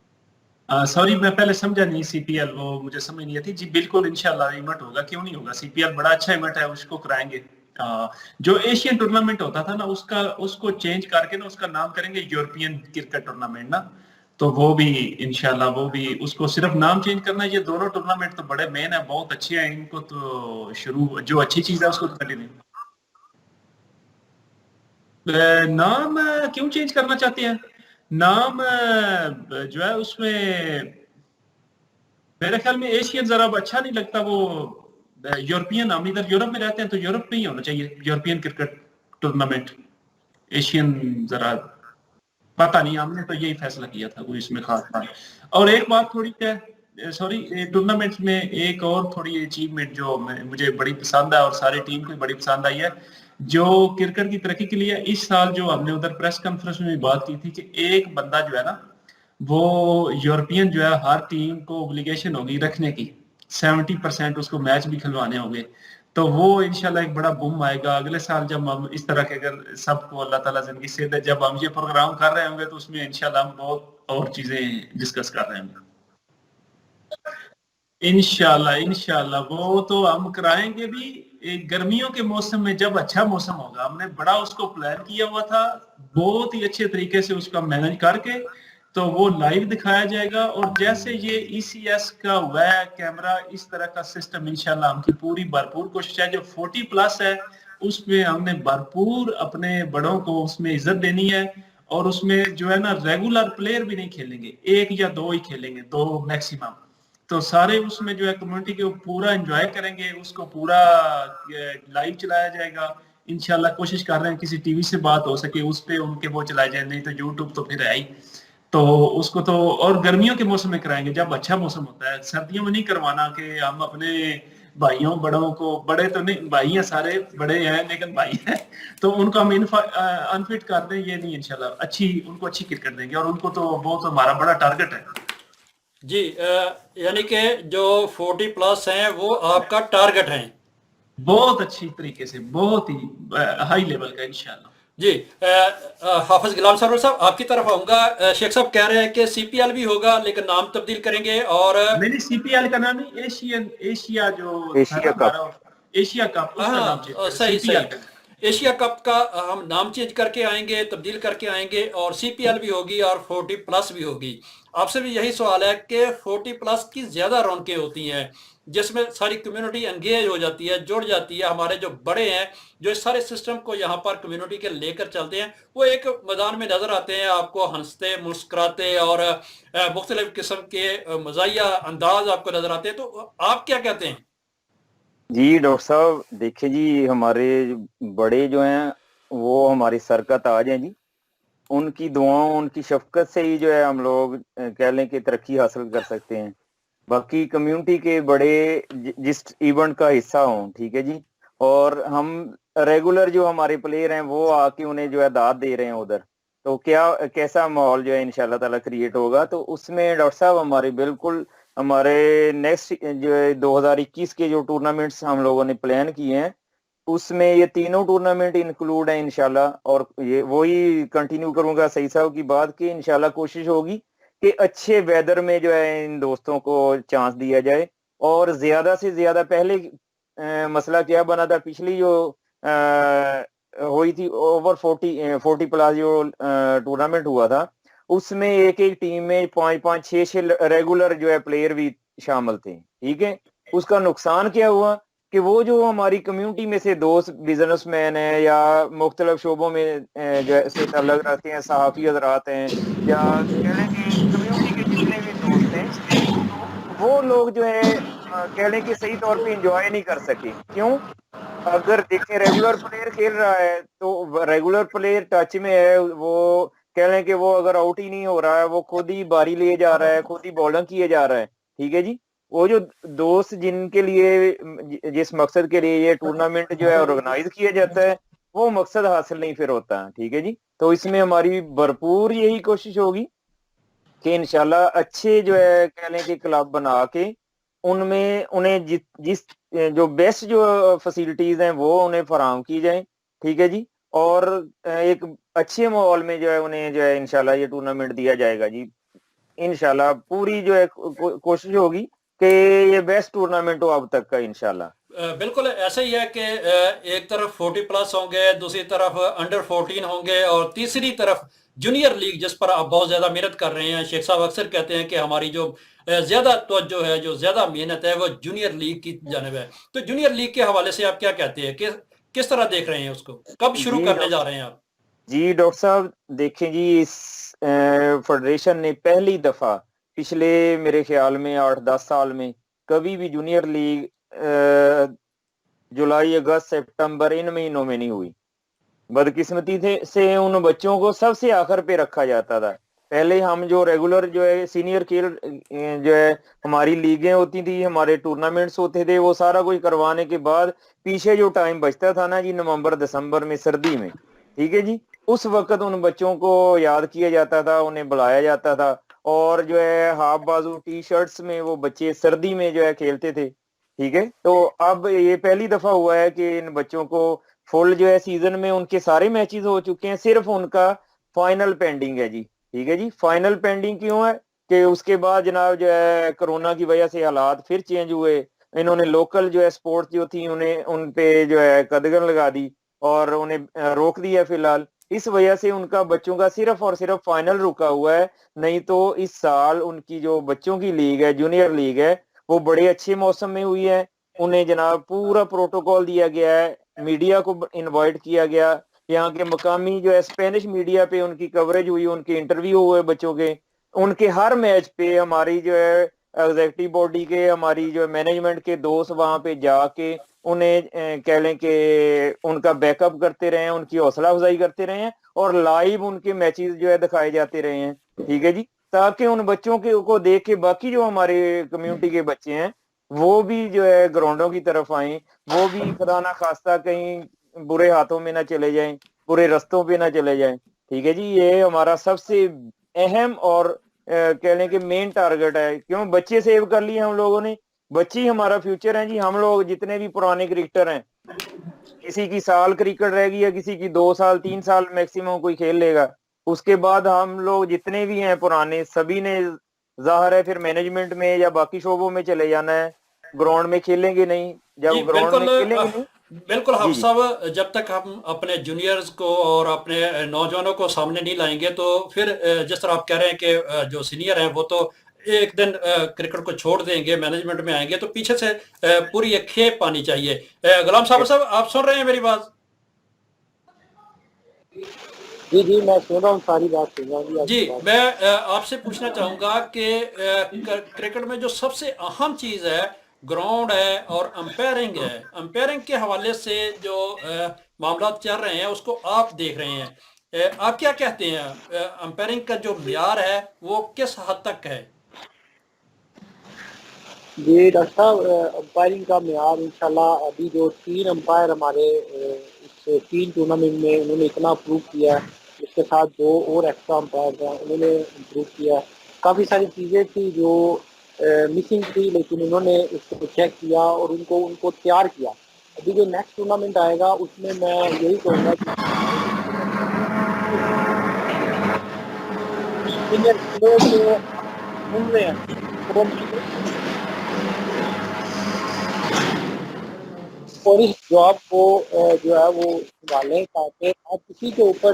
सॉरी मैं पहले समझा नहीं CPL, वो मुझे समझ नहीं आती। जी बिल्कुल इंशाल्लाह इवेंट होगा, क्यों नहीं होगा। CPL बड़ा अच्छा इवेंट है, उसको कराएंगे। जो एशियन टूर्नामेंट होता था ना उसको चेंज करके ना उसका नाम करेंगे यूरोपियन क्रिकेट टूर्नामेंट ना। तो वो भी इंशाल्लाह वो भी उसको सिर्फ नाम चेंज करना है। ये दोनों टूर्नामेंट तो बड़े मेन है, बहुत अच्छे हैं। इनको तो शुरू जो अच्छी चीज है उसको कंटिन्यू। नाम क्यों चेंज करना चाहते हैं? नाम जो है उसमें मेरे ख्याल में एशियन जरा अच्छा नहीं लगता। वो यूरोपियन, हम इधर यूरोप में रहते हैं तो यूरोप में ही होना चाहिए यूरोपियन क्रिकेट टूर्नामेंट। एशियन जरा पता नहीं, हमने तो यही फैसला किया था, कोई इसमें खास बात। और एक बात थोड़ी है सॉरी टूर्नामेंट्स में एक और थोड़ी अचीवमेंट जो मुझे बड़ी पसंद है और सारी टीम को बड़ी पसंद आई है, जो क्रिकेट की तरक्की के लिए इस साल जो हमने उधर प्रेस कॉन्फ्रेंस में भी बात की थी कि एक बंदा जो है ना, वो यूरोपियन जो है हर टीम को ओब्लिगेशन होगी रखने की, 70% उसको मैच भी खिलवाने होंगे। तो वो इंशाल्लाह एक बड़ा बूम आएगा अगले साल जब हम इस तरह के अगर सबको अल्लाह ताला जिंदगी से दे, जब हम ये प्रोग्राम कर रहे होंगे तो उसमें इंशाल्लाह हम बहुत और चीजें डिस्कस कर रहे होंगे। इंशाल्लाह वो तो हम कराएंगे भी। एक गर्मियों के मौसम में जब अच्छा मौसम होगा, हमने बड़ा उसको प्लान किया हुआ था, बहुत ही अच्छे तरीके से उसका मैनेज करके तो वो लाइव दिखाया जाएगा। और जैसे ये ECS का हुआ है कैमरा, इस तरह का सिस्टम इंशाल्लाह हमकी पूरी भरपूर कोशिश है। जो 40+ है उसमें हमने भरपूर अपने बड़ों को उसमें इज्जत देनी है। और उसमें जो है ना रेगुलर प्लेयर भी नहीं खेलेंगे, 1 या 2 ही खेलेंगे, 2 मैक्सिमम। तो सारे उसमें जो है कम्युनिटी के पूरा एंजॉय करेंगे, उसको पूरा लाइव चलाया जाएगा। इंशाल्लाह कोशिश कर रहे हैं किसी टीवी से बात हो सके उस पे उनके वो चलाए जाए, नहीं तो यूट्यूब तो फिर है ही। तो उसको तो और गर्मियों के मौसम में कराएंगे जब अच्छा मौसम होता है। सर्दियों में नहीं करवाना कि हम अपने भाइयों बड़ों को, बड़े तो नहीं भाई हैं, सारे बड़े हैं लेकिन भाई हैं, तो उनको हम अनफिट कर दें, ये नहीं। इंशाल्लाह उनको अच्छी क्रिकेट देंगे और उनको तो बहुत हमारा बड़ा टारगेट है जी। यानी कि जो 40+ हैं वो आपका टारगेट है, बहुत अच्छी तरीके से, बहुत ही हाई लेवल का इंशाल्लाह जी। हाफिज गुलाम सरवर साहब आपकी तरफ आऊंगा। शेख साहब कह रहे हैं कि CPL भी होगा लेकिन नाम तब्दील करेंगे। और मैंने CPL का नाम नहीं, एशिया कप उसका नाम सही सही, एशिया कप का हम नाम चेंज करके आएंगे, तब्दील करके आएंगे। और CPL भी होगी और 40+ भी होगी। आपसे भी यही सवाल है कि 40+ की ज्यादा रौनकें होती हैं, जिसमें सारी कम्युनिटी एंगेज हो जाती है, जुड़ जाती है। हमारे जो बड़े हैं जो इस सारे सिस्टम को यहाँ पर कम्युनिटी के लेकर चलते हैं, वो एक मैदान में नजर आते हैं आपको हंसते मुस्कुराते और मुख्तलिफ किस्म के मज़ाहिया अंदाज आपको नजर आते हैं। तो आप क्या कहते हैं? जी डॉक्टर साहब, देखिए जी, हमारे बड़े जो हैं वो हमारी सर का ताज हैं जी। उनकी दुआओं, उनकी शफकत से ही जो है हम लोग कह लें कि तरक्की हासिल कर सकते हैं। बाकी कम्युनिटी के बड़े जिस इवेंट का हिस्सा हों, ठीक है जी, और हम रेगुलर जो हमारे प्लेयर हैं वो आके उन्हें जो है दाद दे रहे हैं उधर, तो कैसा माहौल जो है इंशाल्लाह ताला क्रिएट होगा। तो उसमें डॉक्टर साहब हमारे नेक्स्ट जो है 2021 के जो टूर्नामेंट्स हम लोगों ने प्लान किए हैं, उसमें ये तीनों टूर्नामेंट इंक्लूड है इंशाल्लाह। और ये वही कंटिन्यू करूंगा सही साहब की बात की, इंशाल्लाह कोशिश होगी कि अच्छे वेदर में जो है इन दोस्तों को चांस दिया जाए। और ज्यादा से ज्यादा पहले मसला क्या बना था, पिछली जो हुई थी ओवर 40+ जो टूर्नामेंट हुआ था, उसमें एक टीम में 5-5, 6-6 रेगुलर जो है प्लेयर भी शामिल थे, ठीक है। उसका नुकसान क्या हुआ कि वो जो हमारी कम्युनिटी में से दोस्त बिजनेसमैन है या मुख्तलिफ शोबों में जैसे तल्लक रखते हैं, सहाफ़ी हज़रात हैं या कह लें कि कम्युनिटी के जितने भी दोस्त हैं, वो लोग जो है कह लें कि सही तौर पे इंजॉय नहीं कर सके। क्यों? अगर देखें रेगुलर प्लेयर खेल रहा है तो रेगुलर प्लेयर टच में है, वो कह लें कि वो अगर आउट ही नहीं हो रहा है, वो खुद ही बारी लिए जा रहा है, खुद ही बॉलिंग किए जा रहा है, ठीक है जी। वो जो दोस्त जिनके लिए, जिस मकसद के लिए ये टूर्नामेंट जो है ऑर्गेनाइज किया जाता है, वो मकसद हासिल नहीं फिर होता है, ठीक है जी। तो इसमें हमारी भरपूर यही कोशिश होगी कि इंशाल्लाह अच्छे जो है कह लें कि क्लब बना के उनमें उन्हें जिस जो बेस्ट जो फैसिलिटीज हैं वो उन्हें फराहम की जाए, ठीक है जी। और एक अच्छे माहौल में जो है उन्हें जो है इंशाल्लाह ये टूर्नामेंट दिया जाएगा जी। इंशाल्लाह पूरी जो है कोशिश होगी कि ये बेस्ट टूर्नामेंट हो अब तक का इंशाल्लाह। बिल्कुल ऐसा ही है कि एक तरफ 40+ होंगे, दूसरी तरफ अंडर 14 होंगे और तीसरी तरफ जूनियर लीग, जिस पर आप बहुत ज़्यादा मेहनत कर रहे हैं। शेख साहब अक्सर कहते हैं कि हमारी जो ज़्यादा तवज्जो है, जो ज़्यादा मेहनत है, वो जूनियर लीग की जानिब है। तो जूनियर लीग के हवाले से आप क्या कहते हैं कि किस तरह देख रहे हैं उसको, कब शुरू करने जा रहे हैं आप? जी डॉक्टर साहब, देखें जी, इस फेडरेशन ने पहली दफा पिछले मेरे ख्याल में 8-10 साल में कभी भी जूनियर लीग जुलाई, अगस्त, सितंबर इन महीनों में नहीं हुई। बदकिस्मती से उन बच्चों को सबसे आखिर पे रखा जाता था, पहले हम जो रेगुलर जो है सीनियर खेल जो है हमारी लीगें होती थी, हमारे टूर्नामेंट्स होते थे, वो सारा कुछ करवाने के बाद पीछे जो टाइम बचता था ना जी, नवंबर दिसंबर में सर्दी में, ठीक है जी, उस वक्त उन बच्चों को याद किया जाता था, उन्हें बुलाया जाता था, और जो है हाफ बाजू टी शर्ट्स में वो बच्चे सर्दी में जो है खेलते थे, ठीक है। तो अब ये पहली दफा हुआ है कि इन बच्चों को फुल जो है सीजन में उनके सारे मैचेस हो चुके हैं, सिर्फ उनका फाइनल पेंडिंग है जी, ठीक है जी। फाइनल पेंडिंग क्यों है कि उसके बाद जनाब जो है कोरोना की वजह से हालात फिर चेंज हुए, इन्होंने लोकल जो है स्पोर्ट्स जो थी उन्हें उन पे जो है कदगन लगा दी और उन्हें रोक दिया फिलहाल। इस वजह से उनका बच्चों का सिर्फ और सिर्फ फाइनल रुका हुआ है, नहीं तो इस साल उनकी जो बच्चों की लीग है, जूनियर लीग है, वो बड़े अच्छे मौसम में हुई है। उन्हें जनाब पूरा प्रोटोकॉल दिया गया है, मीडिया को इनवाइट किया गया, यहाँ के मकामी जो है स्पेनिश मीडिया पे उनकी कवरेज हुई, उनके इंटरव्यू हुए बच्चों के, उनके हर मैच पे हमारी जो है एग्जेक्टिव बॉडी के, हमारी जो मैनेजमेंट के दोस्त वहां पे जाके उन्हें कह लें कि उनका बैकअप करते रहे हैं, उनकी हौसला अफजाई करते रहे हैं, और लाइव उनके मैचेस जो है दिखाए जाते रहे हैं, ठीक है जी, ताकि उन बच्चों के को देख के बाकी जो हमारे कम्युनिटी के बच्चे हैं वो भी जो है ग्राउंडों की तरफ आए, वो भी खुदा ना खास्ता कहीं बुरे हाथों में ना चले जाएं, बुरे रास्तों पे ना चले जाएं, ठीक है जी। ये हमारा सबसे अहम और कह लें कि मेन टारगेट है, क्यों बच्चे सेव कर लिए हम लोगों ने, बच्चे ही हमारा फ्यूचर है जी। हम लोग जितने भी पुराने क्रिकेटर हैं, किसी की साल क्रिकेट रह गई है, किसी की 2 साल 3 साल मैक्सिमम कोई खेल लेगा, उसके बाद हम लोग जितने भी हैं पुराने सभी ने जाहिर है फिर मैनेजमेंट में या बाकी शोबों में चले जाना है, ग्राउंड में खेलेंगे नहीं, जी जब ग्राउंड में खेलेंगे नहीं। बिल्कुल जी हाफिज जी साहब, जब तक हम अपने जूनियर्स को और अपने नौजवानों को सामने नहीं लाएंगे तो फिर जिस तरह आप कह रहे हैं कि जो सीनियर हैं वो तो एक दिन क्रिकेट को छोड़ देंगे, मैनेजमेंट में आएंगे, तो पीछे से पूरी एक खेप आनी चाहिए। गुलाम साहब आप सुन रहे हैं मेरी बात? जी जी, मैं सुन रहा हूँ, सारी बात सुन रहा हूँ जी, मैं आपसे पूछना चाहूंगा कि क्रिकेट में जो सबसे अहम चीज है ग्राउंड है और अंपायरिंग है। अंपायरिंग के हवाले से जो मामला चल रहे हैं उसको आप देख रहे हैं, आप क्या कहते हैं? अंपायरिंग का जो मियार है वो किस हद तक है? जी डॉक्टर साहब, अंपायरिंग का मेयार इंशाल्लाह अभी जो 3 अंपायर हमारे इस 3 टूर्नामेंट में उन्होंने इतना अप्रूव किया है, इसके साथ 2 और एक्स्ट्रा अंपायर हैं उन्होंने इम्प्रूव किया है। काफ़ी सारी चीज़ें थी जो मिसिंग थी, लेकिन उन्होंने उसको चेक किया और उनको तैयार किया। अभी जो नेक्स्ट टूर्नामेंट आएगा उसमें मैं यही कहूँगा कि सीनियर प्लेयर जो घूम रहे हैं वो और इस जॉब को जो है वो संभालें, ताकि आप किसी के ऊपर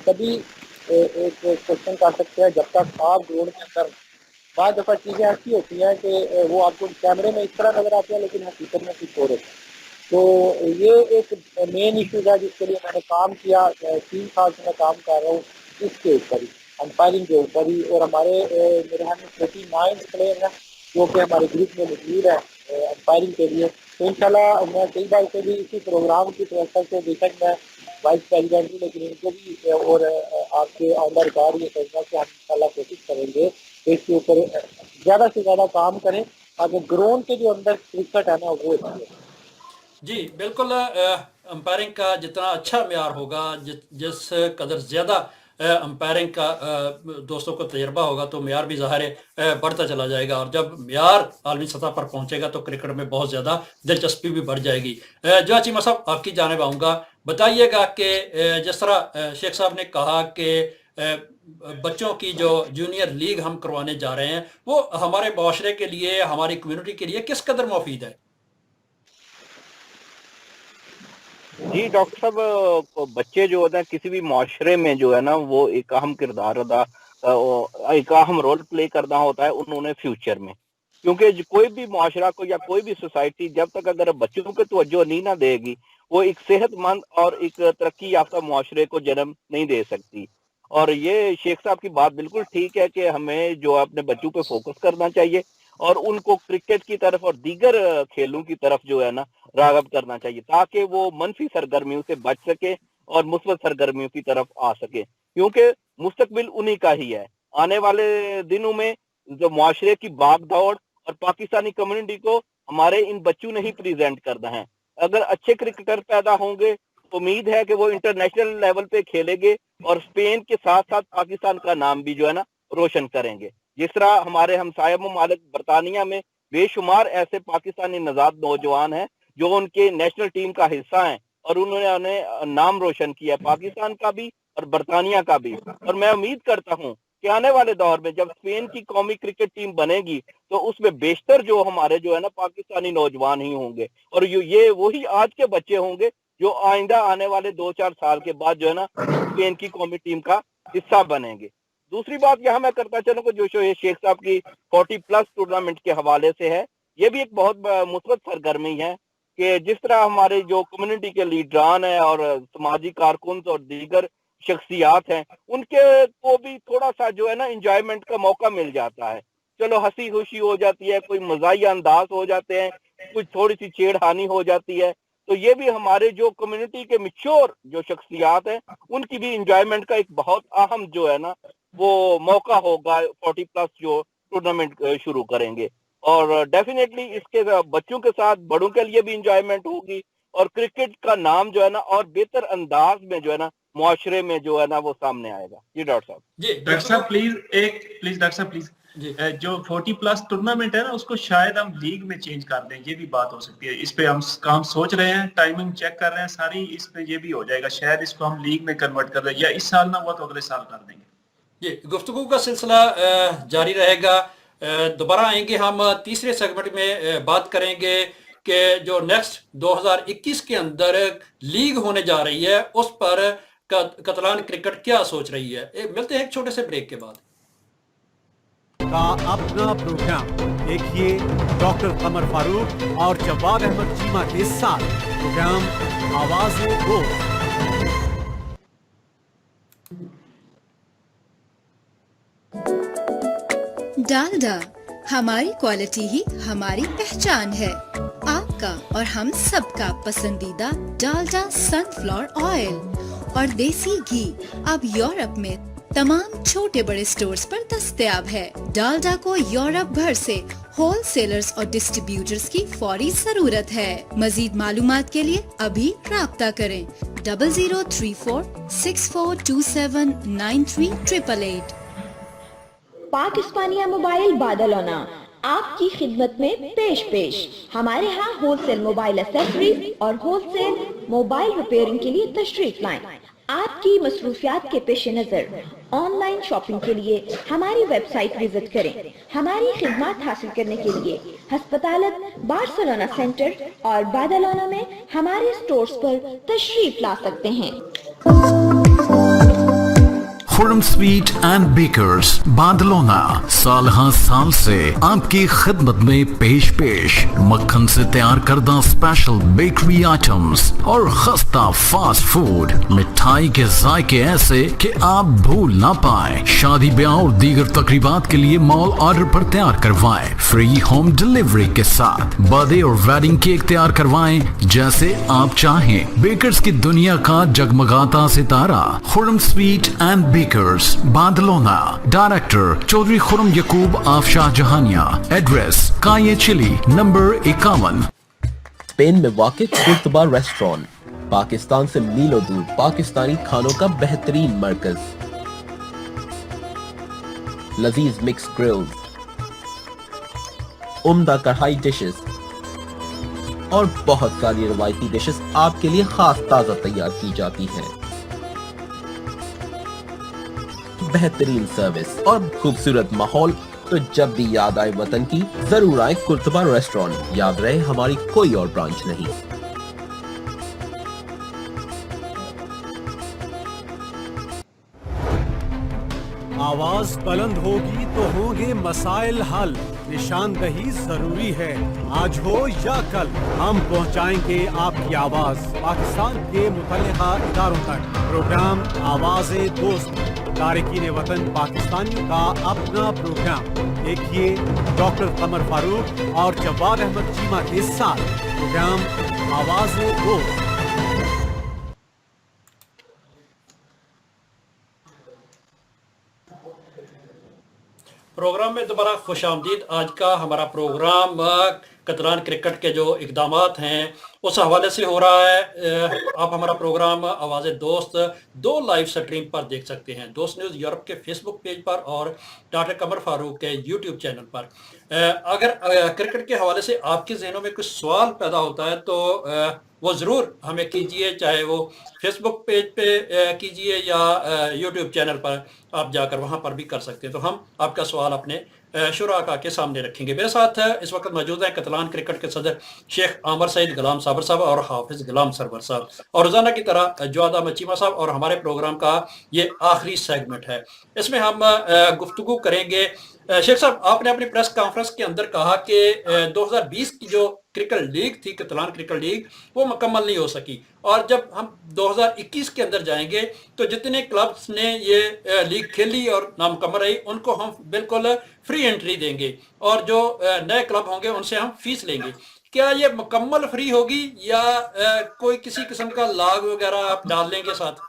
कभी एक क्वेश्चन कर सकते हैं जब तक आप ग्राउंड के अंदर। बाद दफ़ा चीज़ें ऐसी होती हैं कि वो आपको कैमरे में इस तरह नज़र आते हैं लेकिन हकीकत में कुछ और होता है। तो ये एक मेन इशू था जिसके लिए मैंने काम किया, 3 साल से मैं काम कर रहा हूँ इसके ऊपर ही, अंपायरिंग के ऊपर ही। और हमारे मेरे यहाँ में 49 प्लेयर हैं जो कि हमारे ग्रुप में मौजूद है अंपायरिंग के लिए। तो इंशाल्लाह मैं कई बार से भी इसी प्रोग्राम की तरफ से, बेशक मैं वाइस प्रेसिडेंट हूँ, लेकिन इनको भी और आपके अंदर कार ये कहूँगा कि हम इंशाल्लाह कोशिश करेंगे कि इसके ऊपर ज़्यादा से ज़्यादा काम करें ताकि ग्राउंड के जो अंदर क्रिकेट है ना वो जी बिल्कुल, अंपायरिंग का जितना अच्छा म्यार होगा, जिस कदर ज़्यादा अंपायरिंग का दोस्तों को तजर्बा होगा तो म्यार भी ज़ाहिर है बढ़ता चला जाएगा, और जब म्यार आलमी सतह पर पहुंचेगा तो क्रिकेट में बहुत ज़्यादा दिलचस्पी भी बढ़ जाएगी। जो चीमा साहब आपकी जानिब आऊँगा, बताइएगा कि जिस तरह शेख साहब ने कहा कि बच्चों की जो जूनियर लीग हम करवाने जा रहे हैं वो हमारे माशरे के लिए, हमारी कम्युनिटी के लिए किस कदर मुफीद है? जी डॉक्टर साहब, बच्चे जो होते हैं किसी भी माशरे में जो है ना वो एक अहम किरदार एक अहम रोल प्ले करना होता है उन्होंने फ्यूचर में, क्योंकि कोई भी माशरा को या कोई भी सोसाइटी जब तक अगर बच्चों को तवज्जो नहीं ना देगी वो एक सेहतमंद और एक तरक्की याफ्ता माशरे को जन्म नहीं दे सकती। और ये शेख साहब की बात बिल्कुल ठीक है कि हमें जो अपने बच्चों पे फोकस करना चाहिए और उनको क्रिकेट की तरफ और दीगर खेलों की तरफ जो है ना राग़ब करना चाहिए, ताकि वो मनफी सरगर्मियों से बच सके और मुस्बत सरगर्मियों की तरफ आ सके, क्योंकि मुस्तकबिल उन्हीं का ही है। आने वाले दिनों में जो मुआशरे की भाग दौड़ और पाकिस्तानी कम्युनिटी को हमारे इन बच्चों ने ही प्रेजेंट करना है। अगर अच्छे क्रिकेटर पैदा होंगे तो उम्मीद है कि वो इंटरनेशनल लेवल पे खेलेंगे और स्पेन के साथ साथ पाकिस्तान का नाम भी जो है ना रोशन करेंगे। जिस तरह हमारे हमसाया ममालिक बरतानिया में बेशुमार ऐसे पाकिस्तानी नजाद नौजवान हैं जो उनके नेशनल टीम का हिस्सा हैं और उन्होंने नाम रोशन किया पाकिस्तान का भी और बरतानिया का भी। और मैं उम्मीद करता हूँ कि आने वाले दौर में जब स्पेन की कौमी क्रिकेट टीम बनेगी तो उसमें बेशतर जो हमारे जो है ना पाकिस्तानी नौजवान ही होंगे और ये वही आज के बच्चे होंगे जो आइंदा आने वाले 2-4 साल के बाद जो है ना स्पेन की कौमी टीम का हिस्सा बनेंगे। दूसरी बात यहाँ मैं करता चलूँ जो शेख साहब की 40+ टूर्नामेंट के हवाले से है, ये भी एक बहुत मुस्बत सरगर्मी है कि जिस तरह हमारे जो कम्युनिटी के लीडरान है और समाजी कारकुन और दीगर शख्सियात हैं उनके को भी थोड़ा सा जो है ना इंजॉयमेंट का मौका मिल जाता है। चलो हंसी खुशी हो जाती है, कोई मजाहिया अंदाज हो जाते हैं, कुछ थोड़ी सी छेड़खानी हो जाती है, तो ये भी हमारे जो कम्युनिटी के मिच्योर जो शख्सियात हैं उनकी भी इंजॉयमेंट का एक बहुत अहम जो है ना वो मौका होगा 40+ जो टूर्नामेंट शुरू करेंगे। और डेफिनेटली इसके बच्चों के साथ बड़ों के लिए भी इंजॉयमेंट होगी और क्रिकेट का नाम जो है ना और बेहतर अंदाज में जो है ना मुआशरे में जो है ना वो सामने आएगा। जी डॉक्टर साहब। जी डॉक्टर साहब प्लीज डॉक्टर साहब प्लीज जो 40+ टूर्नामेंट है ना उसको शायद हम लीग में चेंज कर दें, ये भी बात हो सकती है। इस पे हम काम सोच रहे हैं, टाइमिंग चेक कर रहे हैं सारी, इस पे ये भी हो जाएगा, शायद इसको हम लीग में कन्वर्ट कर दें या इस साल ना हुआ तो अगले साल कर देंगे। ये गुफ्तगू का सिलसिला जारी रहेगा। दोबारा आएंगे हम तीसरे सेगमेंट में बात करेंगे कि जो नेक्स्ट 2021 के अंदर लीग होने जा रही है उस पर कतलान क्रिकेट क्या सोच रही है। मिलते हैं एक छोटे से ब्रेक के बाद। का अपना प्रोग्राम देखिए डॉक्टर कमर फारूक और जवाद अहमद चीमा के साथ प्रोग्राम आवाज़-ए-दोस्त। डालडा हमारी क्वालिटी ही हमारी पहचान है। आपका और हम सबका पसंदीदा डालडा सनफ्लावर ऑयल और देसी घी अब यूरोप में तमाम छोटे बड़े स्टोर्स पर दस्तयाब है। डालडा को यूरोप भर से होलसेलर्स और डिस्ट्रीब्यूटर्स की फौरी जरूरत है। मजीद मालूमात के लिए अभी राब्ता करें 0034 6427 9388। पाक इस्पानिया मोबाइल बादलोना आपकी खिदमत में पेश हमारे यहाँ होलसेल मोबाइल एसेसरीज और होलसेल मोबाइल रिपेयरिंग के लिए तशरीफ लाएं। आपकी मसरूफियात के पेश नज़र ऑनलाइन शॉपिंग के लिए हमारी वेबसाइट विजिट करें। हमारी खिदमत हासिल करने के लिए हस्पतालत बार्सिलोना सेंटर और बादलोना में हमारे स्टोर्स पर तशरीफ ला सकते हैं। खुरम स्वीट एंड बेकर्स बादलोना साल हर साल से आपकी खिदमत में पेश मक्खन से तैयार करदा स्पेशल बेकरी आइटम्स और खस्ता फास्ट फूड मिठाई के जायके ऐसे कि आप भूल ना पाए। शादी ब्याह और दीगर तकरीबात के लिए मॉल ऑर्डर पर तैयार करवाएं, फ्री होम डिलीवरी के साथ। बर्थडे और वेडिंग केक तैयार करवाएं जैसे आप चाहें। बेकर्स की दुनिया का जगमगाता सितारा Khurram sweet and bakers Badalona. Director Chaudhry Khurram Yaqoob Afshah Jahania. Address Calle Chile number 51। Spain में वाक़िअ कुर्तबा रेस्टोरेंट पाकिस्तान से मीलों दूर पाकिस्तानी खानों का बेहतरीन मरकज। लजीज मिक्स ग्रिल्स, उम्दा कढ़ाई डिशेस और बहुत सारी रवायती डिशेस आपके लिए खास ताज़ा तैयार की जाती हैं। बेहतरीन सर्विस और खूबसूरत माहौल, तो जब भी याद आए वतन की जरूर आए कुर्तबा रेस्टोरेंट। याद रहे हमारी कोई और ब्रांच नहीं। आवाज बुलंद होगी तो होंगे मसाइल हल। निशानदही जरूरी है, आज हो या कल हम पहुंचाएंगे आपकी आवाज पाकिस्तान के मुतल्लिका इदारों तक। प्रोग्राम आवाज़-ए-दोस्त तारिकीन वतन पाकिस्तानियों का अपना प्रोग्राम देखिए डॉक्टर कमर फारूक और जवाद अहमद चीमा के साथ प्रोग्राम आवाज़-ए-दोस्त। प्रोग्राम में दोबारा खुश आमदीद। आज का हमारा प्रोग्राम कतलान क्रिकेट के जो इकदामात हैं उस हवाले से हो रहा है। आप हमारा प्रोग्राम आवाज़ दोस्त 2 लाइव स्ट्रीम पर देख सकते हैं, दोस्त न्यूज़ यूरोप के फेसबुक पेज पर और डॉक्टर कमर फारूक के यूट्यूब चैनल पर। अगर क्रिकेट के हवाले से आपके जहनों में कुछ सवाल पैदा होता है तो वो ज़रूर हमें कीजिए, चाहे वो फेसबुक पेज पे कीजिए या यूट्यूब चैनल पर आप जाकर वहाँ पर भी कर सकते हैं। तो हम आपका सवाल अपने शुराका के सामने रखेंगे। मेरे साथ इस वक्त मौजूद हैं कतलान क्रिकेट के सदर शेख आमर सईद गुलाम साबर साहब और हाफिज गुलाम सरवर साहब, और रोज़ाना की तरह जवादा मचीमा साहब। और हमारे प्रोग्राम का ये आखिरी सेगमेंट है, इसमें हम गुफ्तगू करेंगे। शेख साहब, आपने अपनी प्रेस कॉन्फ्रेंस के अंदर कहा कि 2020 की जो क्रिकेट लीग थी, कतलान क्रिकेट लीग, वो मुकम्मल नहीं हो सकी, और जब हम 2021 के अंदर जाएंगे तो जितने क्लब्स ने ये लीग खेली और नामुकम्मल रही उनको हम बिल्कुल फ्री एंट्री देंगे, और जो नए क्लब होंगे उनसे हम फीस लेंगे। क्या ये मुकम्मल फ्री होगी या कोई किसी किस्म का लाग वगैरह आप डाल लेंगे साथ?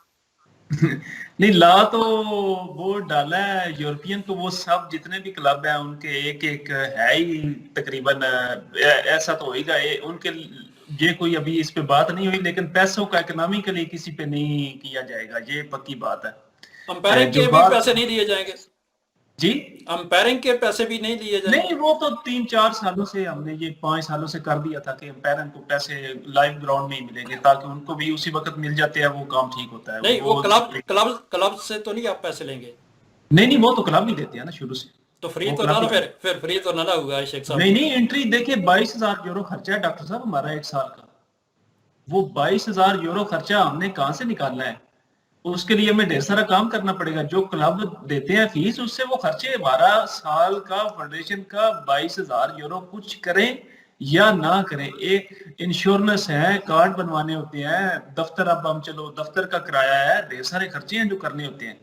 नहीं, ला तो वो डाला है यूरोपियन, तो वो सब जितने भी क्लब हैं उनके एक एक है ही तकरीबन, ऐसा तो होगा उनके। ये कोई अभी इस पे बात नहीं हुई, लेकिन पैसों का इकोनॉमिकली किसी पे नहीं किया जाएगा, ये पक्की बात है। अंपायरिंग के भी पैसे नहीं दिए जाएंगे जी? अंपायरिंग के पैसे भी नहीं दिए जाएंगे? नहीं, वो तो 3-4 सालों से हमने ये 5 सालों से कर दिया था कि अंपायरन को पैसे लाइव ग्राउंड में ही मिलेंगे, ताकि उनको भी उसी वक्त मिल जाते हैं, वो काम ठीक होता है। नहीं, वो क्लब से तो नहीं आप पैसे लेंगे? नहीं, वो तो क्लब ही देते हैं ना शुरू से। तो फ्री तो ना, फिर फ्री तो ना हुआ शेख साहब। नहीं, एंट्री देखिए 22,000 यूरो खर्चा है डॉक्टर साहब हमारा 1 साल का। वो 22,000 यूरो खर्चा हमने कहाँ से निकालना है? उसके लिए हमें ढेर सारा काम करना पड़ेगा। जो क्लब देते हैं फीस, उससे वो खर्चे 12 साल का फेडरेशन का 22,000 यूरो कुछ करें या ना करें। एक इंश्योरेंस है, कार्ड बनवाने होते हैं, दफ्तर, अब हम चलो दफ्तर का किराया है, ढेर सारे खर्चे हैं जो करने होते हैं।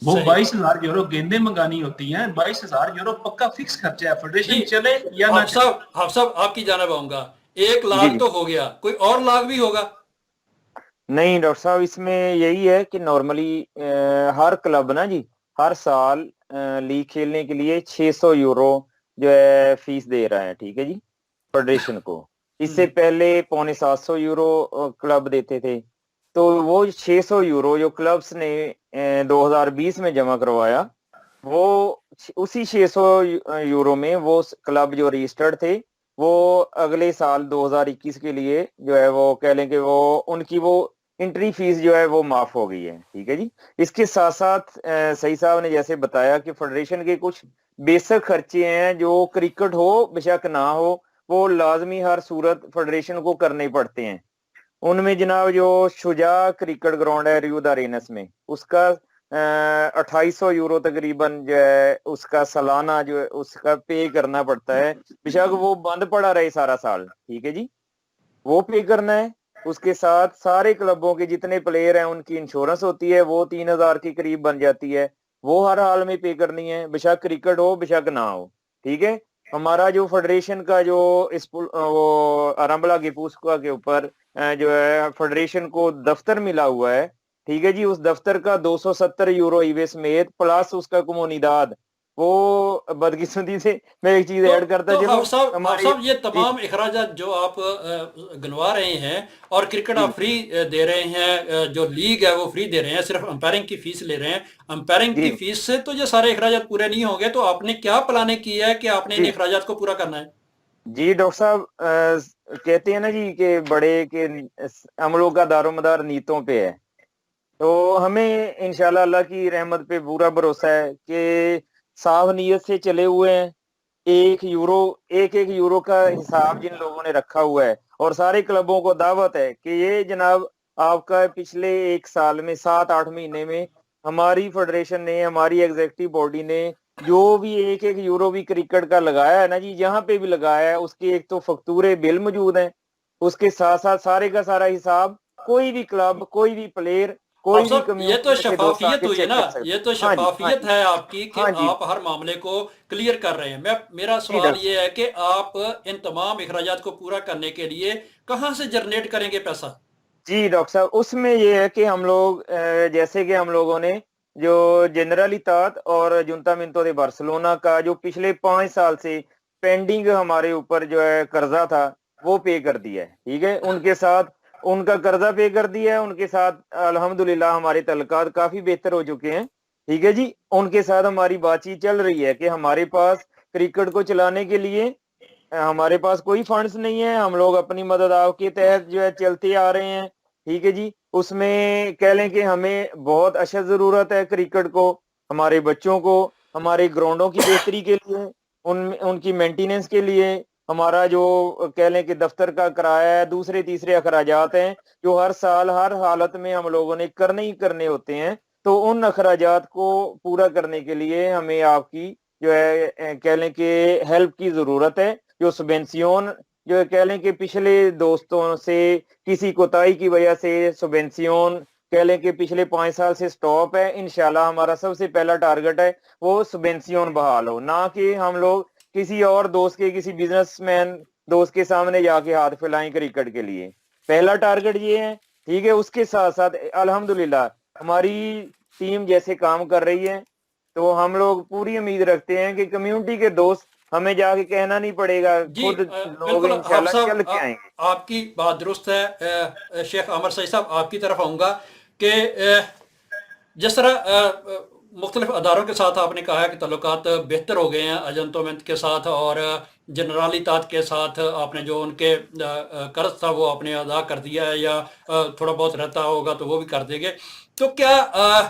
वो 22,000 यूरो गेंदें मंगानी होती हैं, 22,000 यूरो पक्का फिक्स खर्चा है, फेडरेशन चले या ना चले। साहब आपकी जानिब आऊंगा, 1 लाख तो हो गया, कोई और लाख भी होगा? नहीं डॉक्टर साहब, इसमें यही है कि नॉर्मली हर क्लब ना जी हर साल लीग खेलने के लिए 600 यूरो जो है फीस दे रहा है, ठीक है जी, फेडरेशन को। इससे पहले 750 यूरो क्लब देते थे। तो वो 600 यूरो जो क्लब्स ने 2020 में जमा करवाया, वो उसी 600 यूरो में वो क्लब जो रजिस्टर्ड थे वो अगले साल 2021 के लिए जो है वो कह लें कि वो उनकी वो एंट्री फीस जो है वो माफ हो गई है, ठीक है जी। इसके साथ साथ सही साहब ने जैसे बताया कि फेडरेशन के कुछ बेसिक खर्चे हैं जो क्रिकेट हो बेशक ना हो, वो लाजमी हर सूरत फेडरेशन को करने पड़ते हैं। उनमें जनाब जो शुजा क्रिकेट ग्राउंड है रियूद अरेनस में, उसका 2800 यूरो तकरीबन जो है उसका सालाना जो है उसका पे करना पड़ता है, बेशक वो बंद पड़ा रहे सारा साल, ठीक है जी, वो पे करना है। उसके साथ सारे क्लबों के जितने प्लेयर हैं उनकी इंश्योरेंस होती है, वो 3,000 के करीब बन जाती है, वो हर हाल में पे करनी है, बेशक क्रिकेट हो बेशक ना हो, ठीक है। हमारा जो फेडरेशन का जो इस वो आरम्बला गेपूस्का के ऊपर जो है फेडरेशन को दफ्तर मिला हुआ है, ठीक है जी, उस दफ्तर का 270 यूरो ईवे समेत प्लस उसका कमोनिदाद, वो बदकिस्मती से मैं एक चीज ऐड करता साहब ये तमाम इखराजात जो आप गिनवा रहे हैं और क्रिकेट आप फ्री दे रहे हैं, जो लीग है वो फ्री दे रहे हैं, सिर्फ अंपायरिंग की फीस ले रहे हैं, अंपायरिंग की फीस से तो ये सारे इखराजात पूरे नहीं होंगे। तो आपने क्या प्लानिंग की है कि आपने इन इखराजात को पूरा करना है? जी डॉक्टर साहब, कहते हैं ना जी कि बड़े के अमलों का दारोमदार नीतों पे है, तो हमें इंशाल्लाह अल्लाह की रहमत पे पूरा भरोसा है कि साफ नीयत से चले हुए हैं। एक एक यूरो का हिसाब जिन लोगों ने रखा हुआ है, और सारे क्लबों को दावत है कि ये जनाब आपका पिछले 1 साल में 7-8 महीने में हमारी फेडरेशन ने, हमारी एग्जीक्यूटिव बॉडी ने जो भी एक यूरो भी क्रिकेट का लगाया है ना जी, जहाँ पे भी लगाया है उसके एक तो फक्तूरे बिल मौजूद हैं, उसके साथ साथ सारे का सारा हिसाब, कोई भी क्लब कोई भी प्लेयर कोई भी कमी, ये तो शफाफियत हुई है ना, ये तो शफाफियत है आपकी कि आप हर मामले को क्लियर कर रहे हैं। मेरा सवाल ये है कि आप इन तमाम इखराजात को पूरा करने के लिए कहाँ से जनरेट करेंगे पैसा? जी डॉक्टर साहब, उसमें ये है कि हम लोग जैसे कि हम लोगों ने جو جنرलिtat اور جنتامنتو دے بارسلونا کا جو پچھلے 5 سال سے پینڈنگ ہمارے اوپر جو ہے قرضہ تھا وہ پے کر دیا ہے. ٹھیک ہے, ان کے ساتھ ان کا قرضہ پے کر دیا ہے, ان کے ساتھ الحمدللہ ہمارے تعلقات کافی بہتر ہو چکے ہیں. ٹھیک ہے جی, ان کے ساتھ ہماری بات چیت چل رہی ہے کہ ہمارے پاس کرکٹ کو چلانے کے لیے ہمارے پاس کوئی فنڈز نہیں ہے, ہم لوگ اپنی مدد آپ کے تحت جو ہے چلتے آ رہے ہیں. ٹھیک ہے جی, اس میں کہہ لیں کہ ہمیں بہت اشد ضرورت ہے کرکٹ کو, ہمارے بچوں کو, ہمارے گراؤنڈوں کی بہتری کے لیے, ان کی مینٹیننس کے لیے, ہمارا جو کہہ لیں کہ دفتر کا کرایہ ہے, دوسرے تیسرے اخراجات ہیں جو ہر سال ہر حالت میں ہم لوگوں نے کرنے ہی کرنے ہوتے ہیں. تو ان اخراجات کو پورا کرنے کے لیے ہمیں آپ کی جو ہے کہہ لیں کہ ہیلپ کی ضرورت ہے. جو سبینسیون جو کہہ لیں کہ پچھلے دوستوں سے کسی کوتاہی کی وجہ سے سبینسیون کہہ لیں کہ پچھلے 5 سال سے سٹاپ ہے. انشاءاللہ ہمارا سب سے پہلا ٹارگٹ ہے وہ سبینسیون بحال ہو, نہ کہ ہم لوگ کسی اور دوست کے کسی بزنس مین دوست کے سامنے جا کے ہاتھ پھیلائیں کرکٹ کے لیے. پہلا ٹارگٹ یہ ہے. ٹھیک ہے, اس کے ساتھ ساتھ الحمدللہ ہماری ٹیم جیسے کام کر رہی ہے تو ہم لوگ پوری امید رکھتے ہیں کہ کمیونٹی کے دوست ہمیں جا کے کہنا نہیں پڑے گا, جی خود لوگ بالکل انشاءاللہ حافظ چل صاحب کے آئیں گے. آپ کی بات درست ہے. شیخ عامر سعید صاحب آپ کی طرف آؤں گا کہ جس طرح مختلف اداروں کے ساتھ آپ نے کہا ہے کہ تعلقات بہتر ہو گئے ہیں اجنتومنت کے ساتھ اور جنرالیتات کے ساتھ, آپ نے جو ان کے قرض تھا وہ آپ نے ادا کر دیا ہے یا تھوڑا بہت رہتا ہوگا تو وہ بھی کر دیں گے. تو کیا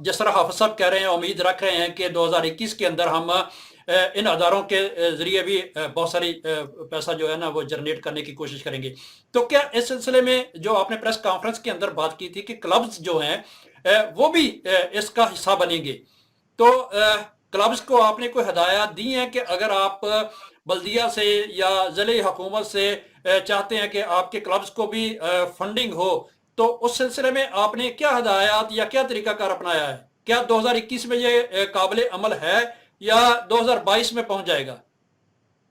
جس طرح حافظ صاحب کہہ رہے ہیں امید رکھ رہے ہیں کہ 2021 کے اندر ہم ان اداروں کے ذریعے بھی بہت ساری پیسہ جو ہے نا وہ جنریٹ کرنے کی کوشش کریں گے. تو کیا اس سلسلے میں جو آپ نے پریس کانفرنس کے اندر بات کی تھی کہ کلبز جو ہیں وہ بھی اس کا حصہ بنیں گے, تو کلبز کو آپ نے کوئی ہدایات دی ہیں کہ اگر آپ بلدیہ سے یا ضلعی حکومت سے چاہتے ہیں کہ آپ کے کلبز کو بھی فنڈنگ ہو, تو اس سلسلے میں آپ نے کیا ہدایات یا کیا طریقہ کار اپنایا ہے؟ کیا 2021 میں یہ قابل عمل ہے یا 2022 میں پہنچ جائے گا؟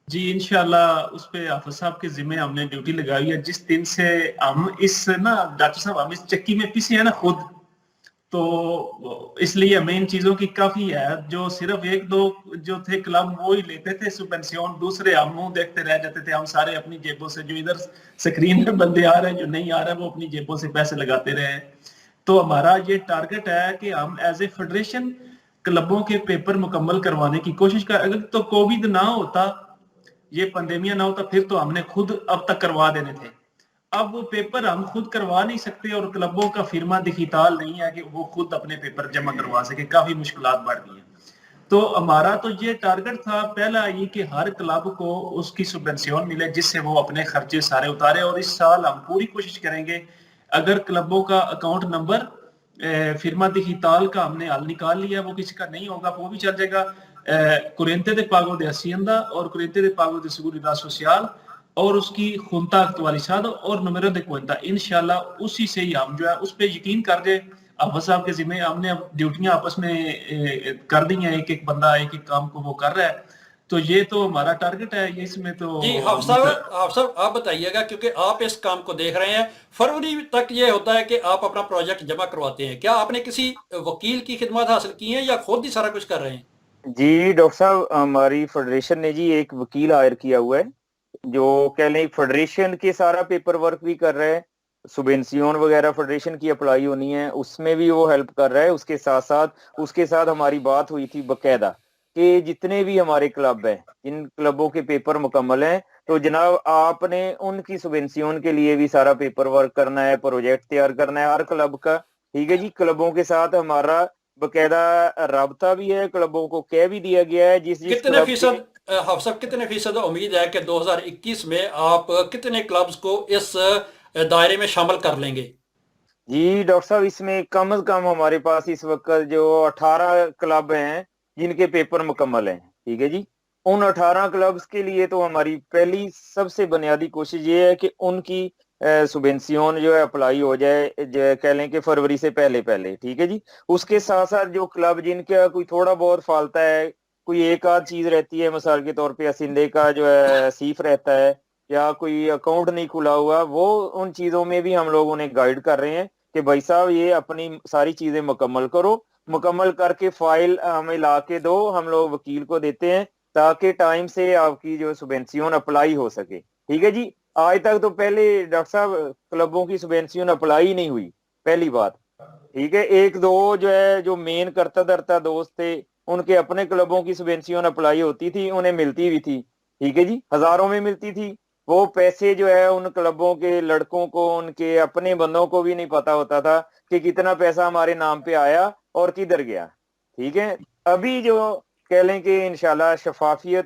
جی انشاءاللہ اس پہ حافظ صاحب کے ذمہ ہم نے ڈیوٹی لگائی ہے. جس دن سے ہم اس نا ڈاکٹر صاحب ہم اس چکی میں پسے ہیں نا خود, تو اس لیے ہمیں ان چیزوں کی کافی ہے. جو صرف ایک دو جو تھے کلب وہی لیتے تھے سبنسیون, دوسرے ہم منہ دیکھتے رہ جاتے تھے. ہم سارے اپنی جیبوں سے, جو ادھر سکرین پہ بندے آ رہے ہیں جو نہیں آ رہے ہیں وہ اپنی جیبوں سے پیسے لگاتے رہے. تو ہمارا یہ ٹارگٹ ہے کہ ہم ایز اے فیڈریشن کلبوں کے پیپر مکمل کروانے کی کوشش کر. اگر تو کووڈ نہ ہوتا, یہ پندیمیا نہ ہوتا, پھر تو ہم نے خود اب تک کروا دینے تھے. اب وہ پیپر ہم خود کروا نہیں سکتے اور کلبوں کا فرما دخیتال نہیں ہے کہ وہ خود اپنے پیپر جمع کروا سکے. کافی مشکلات بڑھ گئی ہیں. تو ہمارا تو یہ ٹارگٹ تھا پہلا یہ کہ ہر کلب کو اس کی سبونسیون ملے جس سے وہ اپنے خرچے سارے اتارے. اور اس سال ہم پوری کوشش کریں گے اگر کلبوں کا اکاؤنٹ نمبر فرما دخیتال کا ہم نے حل نکال لیا, وہ کسی کا نہیں ہوگا وہ بھی چل جائے گا. corriente de pago de Hacienda اور corriente de pago de Seguridad Social اور اس کی junta actualizado اور número de cuenta, انشاءاللہ اسی سے ہی ہم جو ہے اس پہ یقین کر دیں. حافظ صاحب کے ذمہ ہم نے ڈیوٹیاں آپس میں کر دی ہیں, ایک ایک بندہ ایک ایک کام کو وہ کر رہا ہے. تو یہ تو ہمارا ٹارگٹ ہے. یہ اس میں تو جی حافظ صاحب آپ بتائیے گا, کیونکہ آپ اس کام کو دیکھ رہے ہیں, فروری تک یہ ہوتا ہے کہ آپ اپنا پروجیکٹ جمع کرواتے ہیں. کیا آپ نے کسی وکیل کی خدمات حاصل کی ہیں یا خود ہی سارا کچھ کر رہے ہیں؟ جی ڈاکٹر صاحب, ہماری فیڈریشن نے جی ایک وکیل ہائر کیا ہوا ہے جو کہہ لیں فیڈریشن کے سارا پیپر ورک بھی کر رہے ہیں. سبینسیون وغیرہ فیڈریشن کی اپلائی ہونی ہے اس میں بھی وہ ہیلپ کر رہا ہے. اس کے ساتھ ہماری بات ہوئی تھی باقاعدہ کہ جتنے بھی ہمارے کلب ہیں جن کلبوں کے پیپر مکمل ہیں تو جناب آپ نے ان کی سبینسیون کے لیے بھی سارا پیپر ورک کرنا ہے, پروجیکٹ تیار کرنا ہے ہر کلب کا. ٹھیک ہے جی, کلبوں کے ساتھ ہمارا باقاعدہ رابطہ بھی ہے, کلبوں کو کہہ بھی دیا گیا ہے جس کتنے فیصد حافظ صاحب کتنے فیصد امید ہے کہ 2021 میں آپ کتنے کلبز کو اس دائرے میں شامل کر لیں گے؟ جی ڈاکٹر صاحب, اس میں کم از کم ہمارے پاس اس وقت جو 18 کلب ہیں جن کے پیپر مکمل ہیں. ٹھیک ہے جی, ان 18 کلبز کے لیے تو ہماری پہلی سب سے بنیادی کوشش یہ ہے کہ ان کی سبینسیون جو ہے اپلائی ہو جائے, کہہ لیں کہ فروری سے پہلے. ٹھیک ہے جی, اس کے ساتھ ساتھ جو کلب جن کا کوئی تھوڑا بہت فالتا ہے, کوئی ایک آدھ چیز رہتی ہے, مثال کے طور پہ اسندے کا جو ہے سیف رہتا ہے یا کوئی اکاؤنٹ نہیں کھلا ہوا, وہ ان چیزوں میں بھی ہم لوگ انہیں گائیڈ کر رہے ہیں کہ بھائی صاحب یہ اپنی ساری چیزیں مکمل کرو. مکمل کر کے فائل ہمیں لا کے دو, ہم لوگ وکیل کو دیتے ہیں تاکہ ٹائم سے آپ کی جو سبوینسیون اپلائی ہو سکے. ٹھیک ہے جی. آج تک تو پہلے ڈاکٹر صاحب کلبوں کی سبوینسیون اپلائی نہیں ہوئی, پہلی بات. ٹھیک ہے. ایک دو جو ہے جو مین کرتا دھرتا دوست تھے ان کے اپنے کلبوں کی سبوینسیون اپلائی ہوتی تھی, انہیں ملتی بھی تھی. ٹھیک ہے جی, ہزاروں میں ملتی تھی. وہ پیسے جو ہے ان کلبوں کے لڑکوں کو, ان کے اپنے بندوں کو بھی نہیں پتا ہوتا تھا کہ کتنا پیسہ ہمارے نام پہ آیا اور کدھر گیا. ٹھیک ہے. ابھی جو کہہ لیں کہ انشاءاللہ شفافیت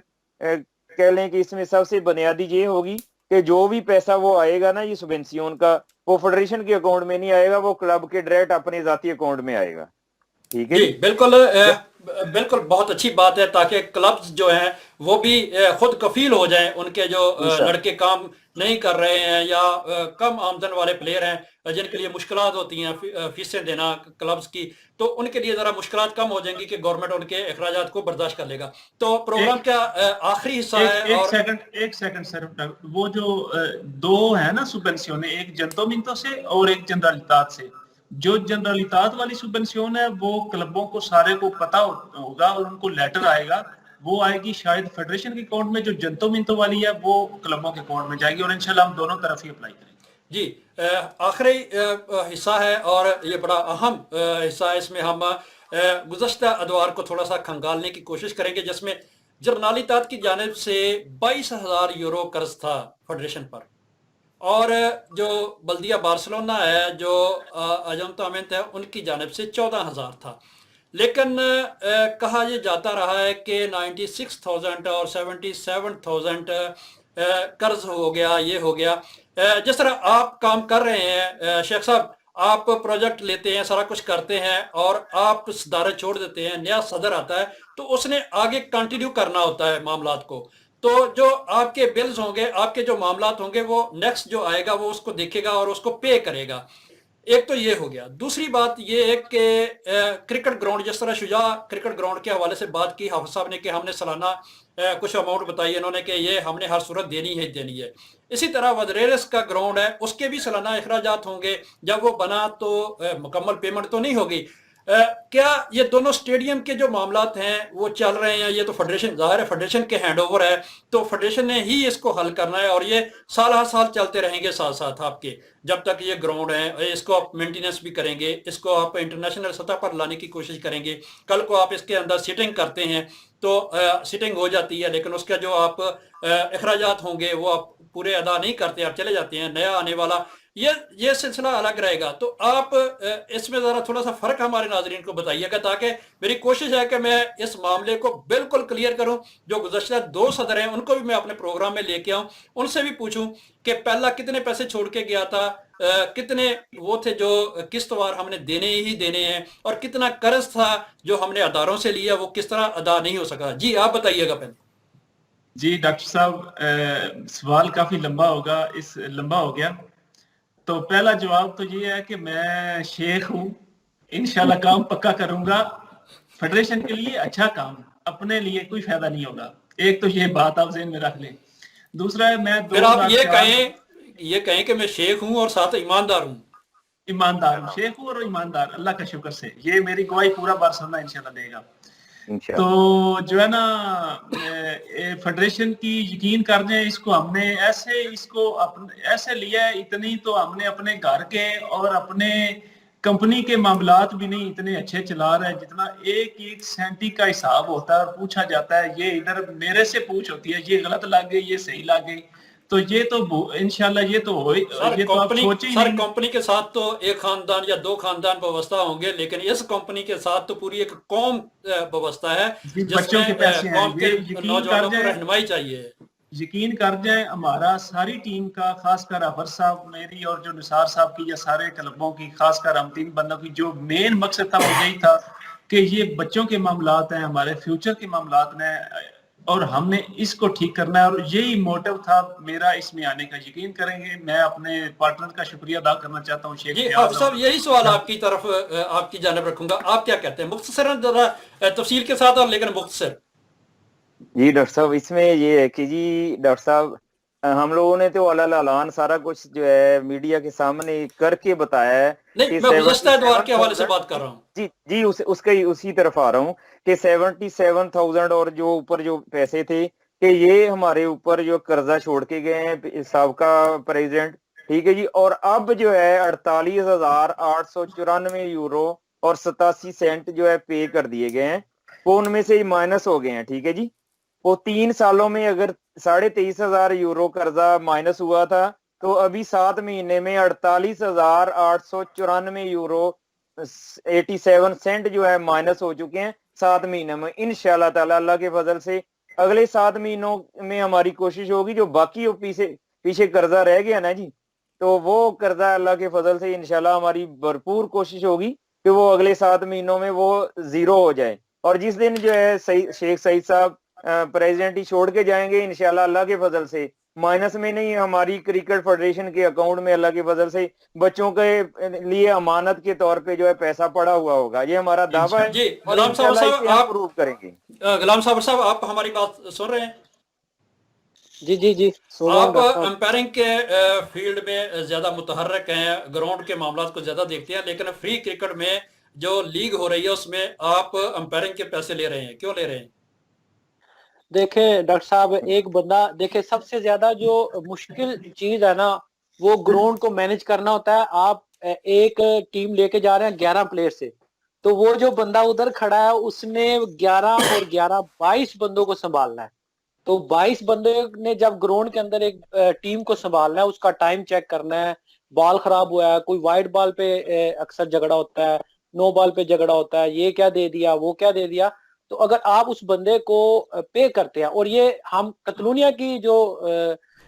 کہہ لیں کہ اس میں سب سے بنیادی یہ ہوگی کہ جو بھی پیسہ وہ آئے گا نا یہ سبوینسیون کا, وہ فیڈریشن کے اکاؤنٹ میں نہیں آئے گا, وہ کلب کے ڈائریکٹ اپنے ذاتی اکاؤنٹ میں آئے گا. ٹھیک ہے جی بالکل بالکل بہت اچھی بات ہے, تاکہ کلبز جو ہیں وہ بھی خود کفیل ہو جائیں. ان کے جو لڑکے کام نہیں کر رہے ہیں یا کم آمدن والے پلیئر ہیں جن کے لیے مشکلات ہوتی ہیں فیسیں دینا کلبز کی, تو ان کے لیے ذرا مشکلات کم ہو جائیں گی کہ گورنمنٹ ان کے اخراجات کو برداشت کر لے گا. تو پروگرام کا آخری حصہ ہے. ایک سیکنڈ سر, وہ جو دو ہے نا سبوینسیون, ایک جنتومنتو سے اور ایک جنرالتات سے. جو جنرالتات والی سبوینسیون ہے وہ کلبوں کو سارے کو پتا ہوگا اور ان کو لیٹر آئے گا, وہ آئے گی شاید فیڈریشن کے اکاؤنٹ میں. جو جنتومنتو والی ہے وہ کلبوں کے اکاؤنٹ میں جائے گی, اور انشاءاللہ ہم دونوں طرف ہی اپلائی کریں گے. جی آخری حصہ ہے اور یہ بڑا اہم حصہ ہے. اس میں ہم گزشتہ ادوار کو تھوڑا سا کھنگالنے کی کوشش کریں گے, جس میں جنرالتات کی جانب سے 22,000 یورو قرض تھا فیڈریشن پر, اور جو بلدیہ بارسلونا ہے جو اجنتامنت ہے ان کی جانب سے 14,000 تھا. لیکن کہا یہ جاتا رہا ہے کہ 96,000 اور 77,000 قرض ہو گیا, یہ ہو گیا. جس طرح آپ کام کر رہے ہیں شیخ صاحب, آپ پروجیکٹ لیتے ہیں, سارا کچھ کرتے ہیں اور آپ صدارہ چھوڑ دیتے ہیں, نیا صدر آتا ہے تو اس نے آگے کنٹینیو کرنا ہوتا ہے معاملات کو. تو جو آپ کے بلز ہوں گے, آپ کے جو معاملات ہوں گے, وہ نیکسٹ جو آئے گا وہ اس کو دیکھے گا اور اس کو پے کرے گا. ایک تو یہ ہو گیا. دوسری بات یہ ہے کہ کرکٹ گراؤنڈ, جس طرح شجاع کرکٹ گراؤنڈ کے حوالے سے بات کی حافظ صاحب نے کہ ہم نے سالانہ کچھ اماؤنٹ بتائی انہوں نے کہ یہ ہم نے ہر صورت دینی ہے. اسی طرح ودریرس کا گراؤنڈ ہے, اس کے بھی سالانہ اخراجات ہوں گے. جب وہ بنا تو مکمل پیمنٹ تو نہیں ہوگی. کیا یہ دونوں سٹیڈیم کے جو معاملات ہیں وہ چل رہے ہیں؟ یہ تو فیڈریشن, ظاہر ہے فیڈریشن کے ہینڈ اوور ہے, تو فیڈریشن نے ہی اس کو حل کرنا ہے, اور یہ سال ہر سال چلتے رہیں گے ساتھ ساتھ آپ کے, جب تک یہ گراؤنڈ ہے. اس کو آپ مینٹیننس بھی کریں گے, اس کو آپ انٹرنیشنل سطح پر لانے کی کوشش کریں گے. کل کو آپ اس کے اندر سیٹنگ کرتے ہیں تو سیٹنگ ہو جاتی ہے, لیکن اس کا جو آپ اخراجات ہوں گے وہ آپ پورے ادا نہیں کرتے, آپ چلے جاتے ہیں. نیا آنے والا یہ سلسلہ الگ رہے گا. تو آپ اس میں ذرا تھوڑا سا فرق ہمارے ناظرین کو بتائیے گا, تاکہ میری کوشش ہے کہ میں اس معاملے کو بالکل کلیئر کروں. جو گزشتہ 2 صدر ہیں ان کو بھی میں اپنے پروگرام میں لے کے آؤں, ان سے بھی پوچھوں کہ پہلا کتنے پیسے چھوڑ کے گیا تھا, کتنے وہ تھے جو قسط وار ہم نے دینے ہی دینے ہیں, اور کتنا قرض تھا جو ہم نے اداروں سے لیا وہ کس طرح ادا نہیں ہو سکا. جی آپ بتائیے گا پہلے. جی ڈاکٹر صاحب سوال کافی لمبا ہو گیا. تو پہلا جواب تو یہ ہے کہ میں شیخ ہوں, انشاءاللہ کام پکا کروں گا. فیڈریشن کے لیے اچھا کام, اپنے لیے کوئی فائدہ نہیں ہوگا. ایک تو یہ بات آپ ذہن میں رکھ لیں. دوسرا ہے میں پھر آپ یہ کہیں کہ میں شیخ ہوں اور ساتھ ایماندار ہوں. شیخ ہوں اور ایماندار, اللہ کا شکر سے یہ میری گواہی پورا بارسلونا انشاءاللہ دے گا. تو جو ہے نا فیڈریشن کی یقین کر دیں, اس کو ہم نے ایسے لیا ہے, اتنی تو ہم نے اپنے گھر کے اور اپنے کمپنی کے معاملات بھی نہیں اتنے اچھے چلا رہے ہیں جتنا ایک سینٹی کا حساب ہوتا ہے اور پوچھا جاتا ہے. یہ ادھر میرے سے پوچھ ہوتی ہے, یہ غلط لگ گئی, یہ صحیح لگ گئی. تو یہ تو انشاءاللہ یہ تو آپ سوچیں ہی نہیں. کمپنی کے ساتھ تو ایک خاندان یا 2 خاندان وابستہ ہوں گے, لیکن اس کمپنی کے ساتھ تو پوری ایک قوم وابستہ ہے, جس میں قوم کے نوجوانوں کو رہنمائی چاہیے. یقین کر جائیں, ہمارا ساری ٹیم کا, خاص کر افر صاحب میری اور جو نثار صاحب کی, یا سارے کلبوں کی, خاص کر ہم 3 بندوں کی, جو مین مقصد تھا وہ یہی تھا کہ یہ بچوں کے معاملات ہیں, ہمارے فیوچر کے معاملات ہیں, اور ہم نے اس کو ٹھیک کرنا ہے. اور یہی موٹو تھا میرا اس میں آنے کا. یقین کریں گے میں اپنے پارٹنر کا شکریہ ادا کرنا چاہتا ہوں. شیخ حافظ صاحب یہی سوال آپ کی طرف, آپ کی جانب رکھوں گا, آپ کیا کہتے ہیں مختصراً ذرا تفصیل کے ساتھ, اور لیکن مختصر. جی ڈاکٹر صاحب اس میں یہ ہے کہ جی ڈاکٹر صاحب हम लोगों ने तो अलान सारा कुछ जो है मीडिया के सामने करके बताया है नहीं, कि मैं गुज़श्ता एतवार के हवाले से 77,000 बात कर रहा हूँ। जी उसी तरफ आ रहा हूँ कि 77,000 और जो ऊपर जो पैसे थे कि ये हमारे ऊपर जो कर्जा छोड़ के गए हैं साबका प्रेसिडेंट, ठीक है जी। और अब जो है 48,894 यूरो और 87 सेंट जो है पे कर दिए गए हैं, वो उनमें से ही माइनस हो गए हैं, ठीक है जी। वो 3 सालों में अगर 23,500 यूरो कर्जा माइनस हुआ था, तो अभी 7 महीने में 48,894 यूरो 87 सेंट जो है माइनस हो चुके हैं 7 महीने में। इंशाल्लाह ताला अल्लाह के फजल से अगले 7 महीनों में हमारी कोशिश होगी, जो बाकी वो पीछे कर्जा रह गया ना जी, तो वो कर्जा अल्लाह के फजल से इंशाल्लाह हमारी भरपूर कोशिश होगी कि वो अगले 7 महीनों में वो जीरो हो जाए। और जिस दिन जो है शेख सईद साहब प्रेसिडेंट ही छोड़ के जाएंगे इंशाल्लाह अल्लाह के फजल से माइनस में नहीं, हमारी क्रिकेट फेडरेशन के अकाउंट में अल्लाह के फजल से बच्चों के लिए अमानत के तौर पे जो है पैसा पड़ा हुआ होगा। ये हमारा दावा है जी। और गुलाम साबर इंशाल्लाह साहब इसे हम आप प्रूव करेंगे। गुलाम साबर साहब आप हमारी बात सुन रहे हैं? जी सुन रहा हूं आप डॉक्टर साहब। अंपायरिंग के फील्ड में ज्यादा मुतहर्रक हैं, ग्राउंड के मामला को ज्यादा देखते हैं, लेकिन फ्री क्रिकेट में जो लीग हो रही है उसमें आप अंपायरिंग के पैसे ले रहे हैं, क्यों ले रहे हैं? देखें डॉक्टर साहब, एक बंदा देखे सबसे ज्यादा जो मुश्किल चीज है ना वो ग्राउंड को मैनेज करना होता है। आप एक टीम लेके जा रहे हैं 11 प्लेयर से, तो वो जो बंदा उधर खड़ा है उसने 11 और 11 22 बंदों को संभालना है। तो 22 बंदे ने जब ग्राउंड के अंदर एक टीम को संभालना है, उसका टाइम चेक करना है, बॉल खराब हुआ है, कोई वाइड बॉल पे अक्सर झगड़ा होता है, नो बॉल पे झगड़ा होता है, ये क्या दे दिया वो क्या दे दिया। तो अगर आप उस बंदे को पे करते हैं, और ये हम कतलूनिया की जो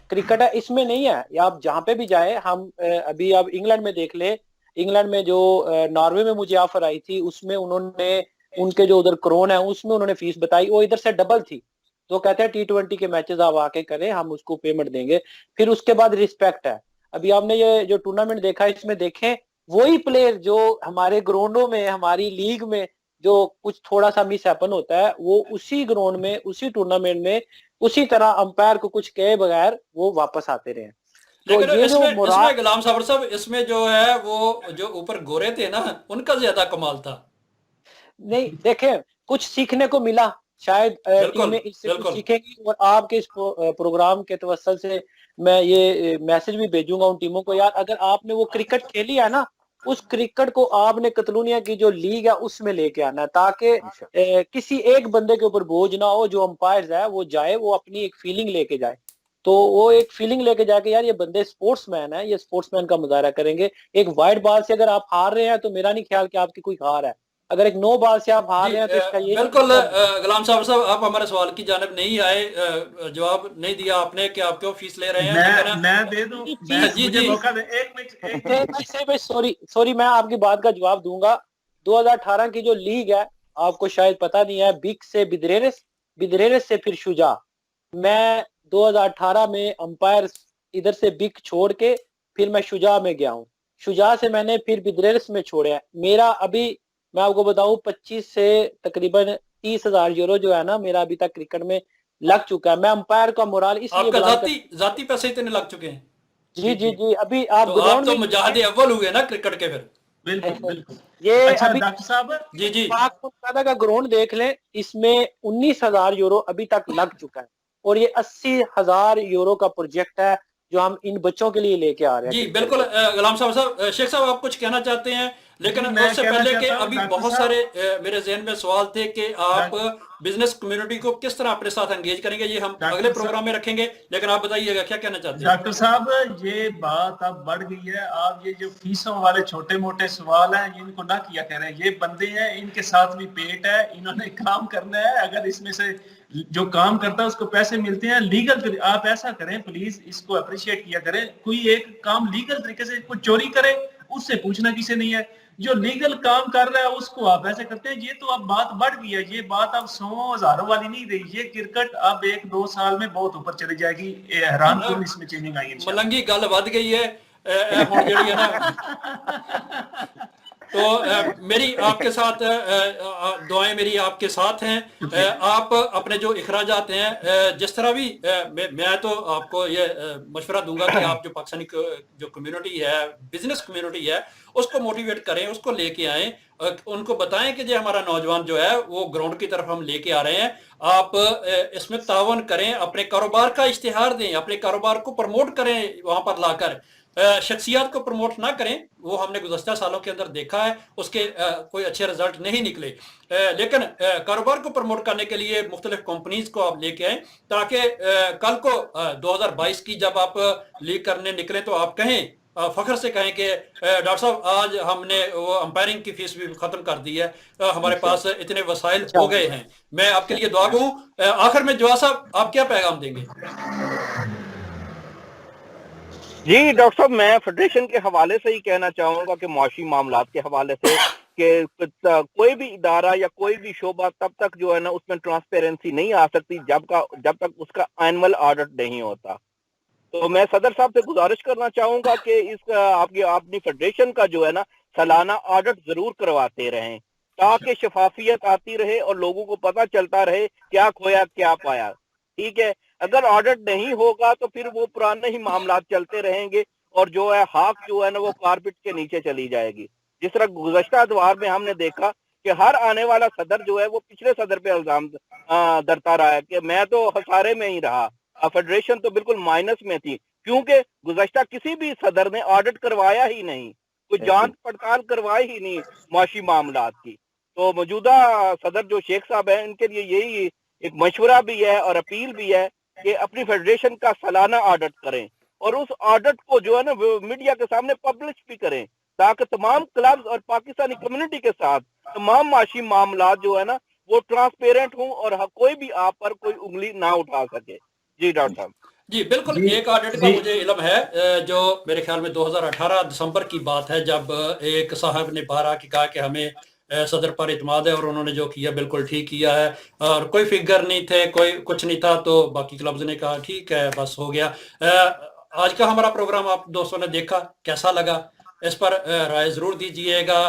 क्रिकेट है इसमें नहीं है, या आप जहां पे भी जाए, हम अभी आप इंग्लैंड में देख ले, इंग्लैंड में जो नॉर्वे में मुझे ऑफर आई थी उसमें उन्होंने उनके जो उधर क्रोन है उसमें उन्होंने फीस बताई, वो इधर से डबल थी। तो कहते हैं T20 के मैचेस आप आके करें, हम उसको पेमेंट देंगे। फिर उसके बाद रिस्पेक्ट है। अभी आपने ये जो टूर्नामेंट देखा इसमें देखें वही प्लेयर जो हमारे ग्राउंडों में हमारी लीग में जो कुछ थोड़ा सा मिस हैपन होता है, वो उसी ग्राउंड में उसी टूर्नामेंट में उसी तरह अंपायर को कुछ कहे बगैर वो वापस आते रहे। तो लेकिन ये इसमें जो गुलाम साबर साहब, इसमें जो है वो जो ऊपर गोरे थे ना उनका ज्यादा कमाल था। नहीं देखें, कुछ सीखने को मिला, शायद टीमें इससे कुछ सीखेंगी। और आपके इस प्रोग्राम के तवस्सुल से मैं ये मैसेज भी भेजूंगा उन टीमों को, यार अगर आपने वो क्रिकेट खेली है ना, उस क्रिकेट को आपने कतलूनिया की जो लीग है उसमें लेके आना है, ताकि किसी एक बंदे के ऊपर बोझ ना हो। जो अंपायर्स है वो जाए, वो अपनी एक फीलिंग लेके जाए, तो वो एक फीलिंग लेके जाके यार ये बंदे स्पोर्ट्समैन है, ये स्पोर्ट्समैन का मुजाहरा करेंगे। एक वाइड बॉल से अगर आप हार रहे हैं तो मेरा नहीं ख्याल कि आपकी कोई हार है, अगर एक नो बॉल से आप हार रहे हैं तो इसका ये बिल्कुल। गुलाम साहब आप हमारे सवाल की जानिब नहीं आए, जवाब नहीं दिया आपने कि आप क्यों फीस ले रहे हैं। मैं दे दूं, मुझे मौका दे, एक मिनट। सॉरी मैं आपकी बात का जवाब दूंगा। 2018 की जो लीग है आपको शायद पता नहीं है, बिग से बिदरेरस से फिर शुजा। मैं 2018 में अंपायर इधर से बिग छोड़ के फिर मैं शुजा में गया हूँ, शुजा से मैंने फिर बिदरेरस में छोड़ा। मेरा अभी मैं आपको बताऊं 25 से तकरीबन 30,000 यूरो जो है ना मेरा अभी तक क्रिकेट में लग चुका है। मैं अंपायर का मोराल इसलिए जाती पैसे इतने लग चुके हैं। जी अभी आप तो आप तो मुजाहिद अव्वल हुए ना क्रिकेट के फिर। बिल्कुल ये अच्छा अभी डॉक्टर साहब जी पाक मुल्ताना का ग्राउंड देख लें, इसमें 19,000 यूरो अभी तक लग चुका है, और ये 80,000 यूरो का प्रोजेक्ट है जो हम इन बच्चों के लिए लेके आ रहे हैं। जी बिल्कुल। गुलाम साहब शेख साहब आप कुछ कहना चाहते हैं, लेकिन उससे पहले कि अभी बहुत सारे मेरे जहन में सवाल थे कि आप बिजनेस कम्युनिटी को किस तरह अपने साथ एंगेज करेंगे, ये हम अगले प्रोग्राम में रखेंगे, लेकिन आप बताइएगा क्या कहना चाहते हैं। डॉक्टर साहब ये बात अब बढ़ गई है, आप ये जो फीसों वाले छोटे मोटे सवाल हैं इनको ना किया करें। ये बंदे हैं, इनके साथ भी पेट है, इन्होंने काम करना है। अगर इसमें से जो काम करता है उसको पैसे मिलते हैं लीगल, आप ऐसा करें प्लीज, इसको अप्रिशिएट किया करें। कोई एक काम लीगल तरीके से कोई चोरी करे उससे पूछना किसी नहीं है, जो लीगल काम कर रहा है उसको आप ऐसे करते हैं। ये तो अब बात बढ़ गई है, ये बात अब 100,000 वाली नहीं रही। ये क्रिकेट अब 1-2 साल में बहुत ऊपर चली जाएगी, हैरान कौन इसमें चेंजिंग आई है। मलंगी गल बढ़ गई है हुण जेड़ी है ना तो मेरी आपके साथ दुआएं मेरी आपके साथ हैं। आप अपने जो इखराजात हैं जिस तरह भी मैं तो आपको ये मशवरा दूंगा कि आप जो पाकिस्तानी जो कम्युनिटी है, बिजनेस कम्युनिटी है, उसको मोटिवेट करें, उसको लेके आएं, उनको बताएं कि जो हमारा नौजवान जो है वो ग्राउंड की तरफ हम लेके आ रहे हैं। आप इसमें तावन करें, अपने कारोबार का इश्तिहार दें, अपने कारोबार को प्रमोट करें, वहां पर लाकर शख्सियत को प्रमोट ना करें। वो हमने गुज़श्ता सालों के अंदर देखा है, उसके कोई अच्छे रिजल्ट नहीं निकले। लेकिन कारोबार को प्रमोट करने के लिए मुख्तलिफ कंपनीज को आप लेके आएँ, ताकि कल को 2022 की जब आप लीग करने निकले तो आप कहें, फख्र से कहें कि डॉक्टर साहब आज हमने वो अंपायरिंग की फीस भी खत्म कर दी है, हमारे पास इतने वसाइल हो गए हैं। मैं आपके लिए दुआ करूं। आखिर में जवाब साहब आप क्या पैगाम देंगे? जी डॉक्टर साहब, मैं फेडरेशन के हवाले से ही कहना चाहूंगा कि मुआशी मामलात के हवाले से कि कोई भी इदारा या कोई भी शोबा तब तक जो है ना उसमें ट्रांसपेरेंसी नहीं आ सकती जब तक उसका एनुअल ऑडिट नहीं होता। तो मैं सदर साहब से गुजारिश करना चाहूंगा कि इस अपनी फेडरेशन का जो है ना सालाना ऑडिट जरूर करवाते रहें, ताकि शफाफियत आती रहे और लोगों को पता चलता रहे क्या खोया क्या पाया। ठीक है, अगर ऑडिट नहीं होगा तो फिर वो पुराने ही मामला चलते रहेंगे और जो है हाक जो है ना वो कारपेट के नीचे चली जाएगी। जिस तरह गुज़श्ता अदवार में हमने देखा कि हर आने वाला सदर जो है वो पिछले सदर पे इल्जाम धरता रहा है कि मैं तो खसारे में ही रहा, फेडरेशन तो बिल्कुल माइनस में थी, क्योंकि गुज़श्ता किसी भी सदर ने ऑडिट करवाया ही नहीं, कोई जांच पड़ताल करवाई ही नहीं मुआशी मामलात की। तो मौजूदा सदर जो शेख साहब हैं, इनके लिए यही एक मशवरा भी है और अपील भी है कि अपनी फेडरेशन का सालाना ऑडिट करें और उस ऑडिट को जो है ना मीडिया के सामने पब्लिश भी करें, ताकि तमाम क्लब्स और पाकिस्तानी कम्युनिटी के साथ तमाम माशी मामलात जो है ना वो ट्रांसपेरेंट हों और कोई भी आप पर कोई उंगली ना उठा सके। जी डॉक्टर साहब। जी बिल्कुल, एक ऑडिट का मुझे इल्म है जो मेरे ख्याल में 2018 दिसंबर की बात है, जब एक साहब ने बाहर आके कहा कि हमें सदर पर इत्मीनान है और उन्होंने जो किया बिल्कुल ठीक किया है, और कोई फिगर नहीं थे, कोई कुछ नहीं था, तो बाकी क्लब्स ने कहा ठीक है बस हो गया। आज का हमारा प्रोग्राम आप दोस्तों ने देखा, कैसा लगा इस पर राय जरूर दीजिएगा।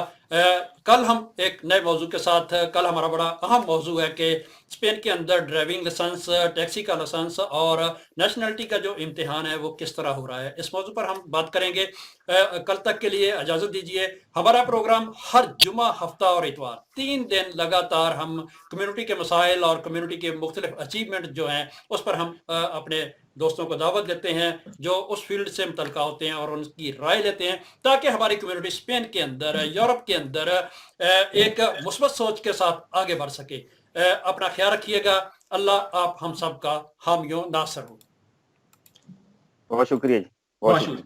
कल हम एक नए मौजू के साथ, कल हमारा बड़ा अहम मौजू है कि स्पेन के अंदर ड्राइविंग लाइसेंस, टैक्सी का लाइसेंस और नेशनलिटी का जो इम्तिहान है वो किस तरह हो रहा है, इस मौजू पर हम बात करेंगे। कल तक के लिए इजाज़त दीजिए। हमारा प्रोग्राम हर जुमा, हफ्ता और इतवार 3 दिन लगातार हम कम्युनिटी के मसाइल और कम्युनिटी के मुख्तलिफ अचीवमेंट जो हैं उस पर हम अपने दोस्तों को दावत देते हैं जो उस फील्ड से मुतल्लिक़ होते हैं और उनकी राय लेते हैं, ताकि हमारी कम्युनिटी स्पेन के अंदर, यूरोप के अंदर एक मुस्बत सोच के साथ आगे बढ़ सके। अपना ख्याल रखिएगा। अल्लाह आप हम सब का हामियों नासर हो। बहुत शुक्रिया जी, बहुत शुक्रिया।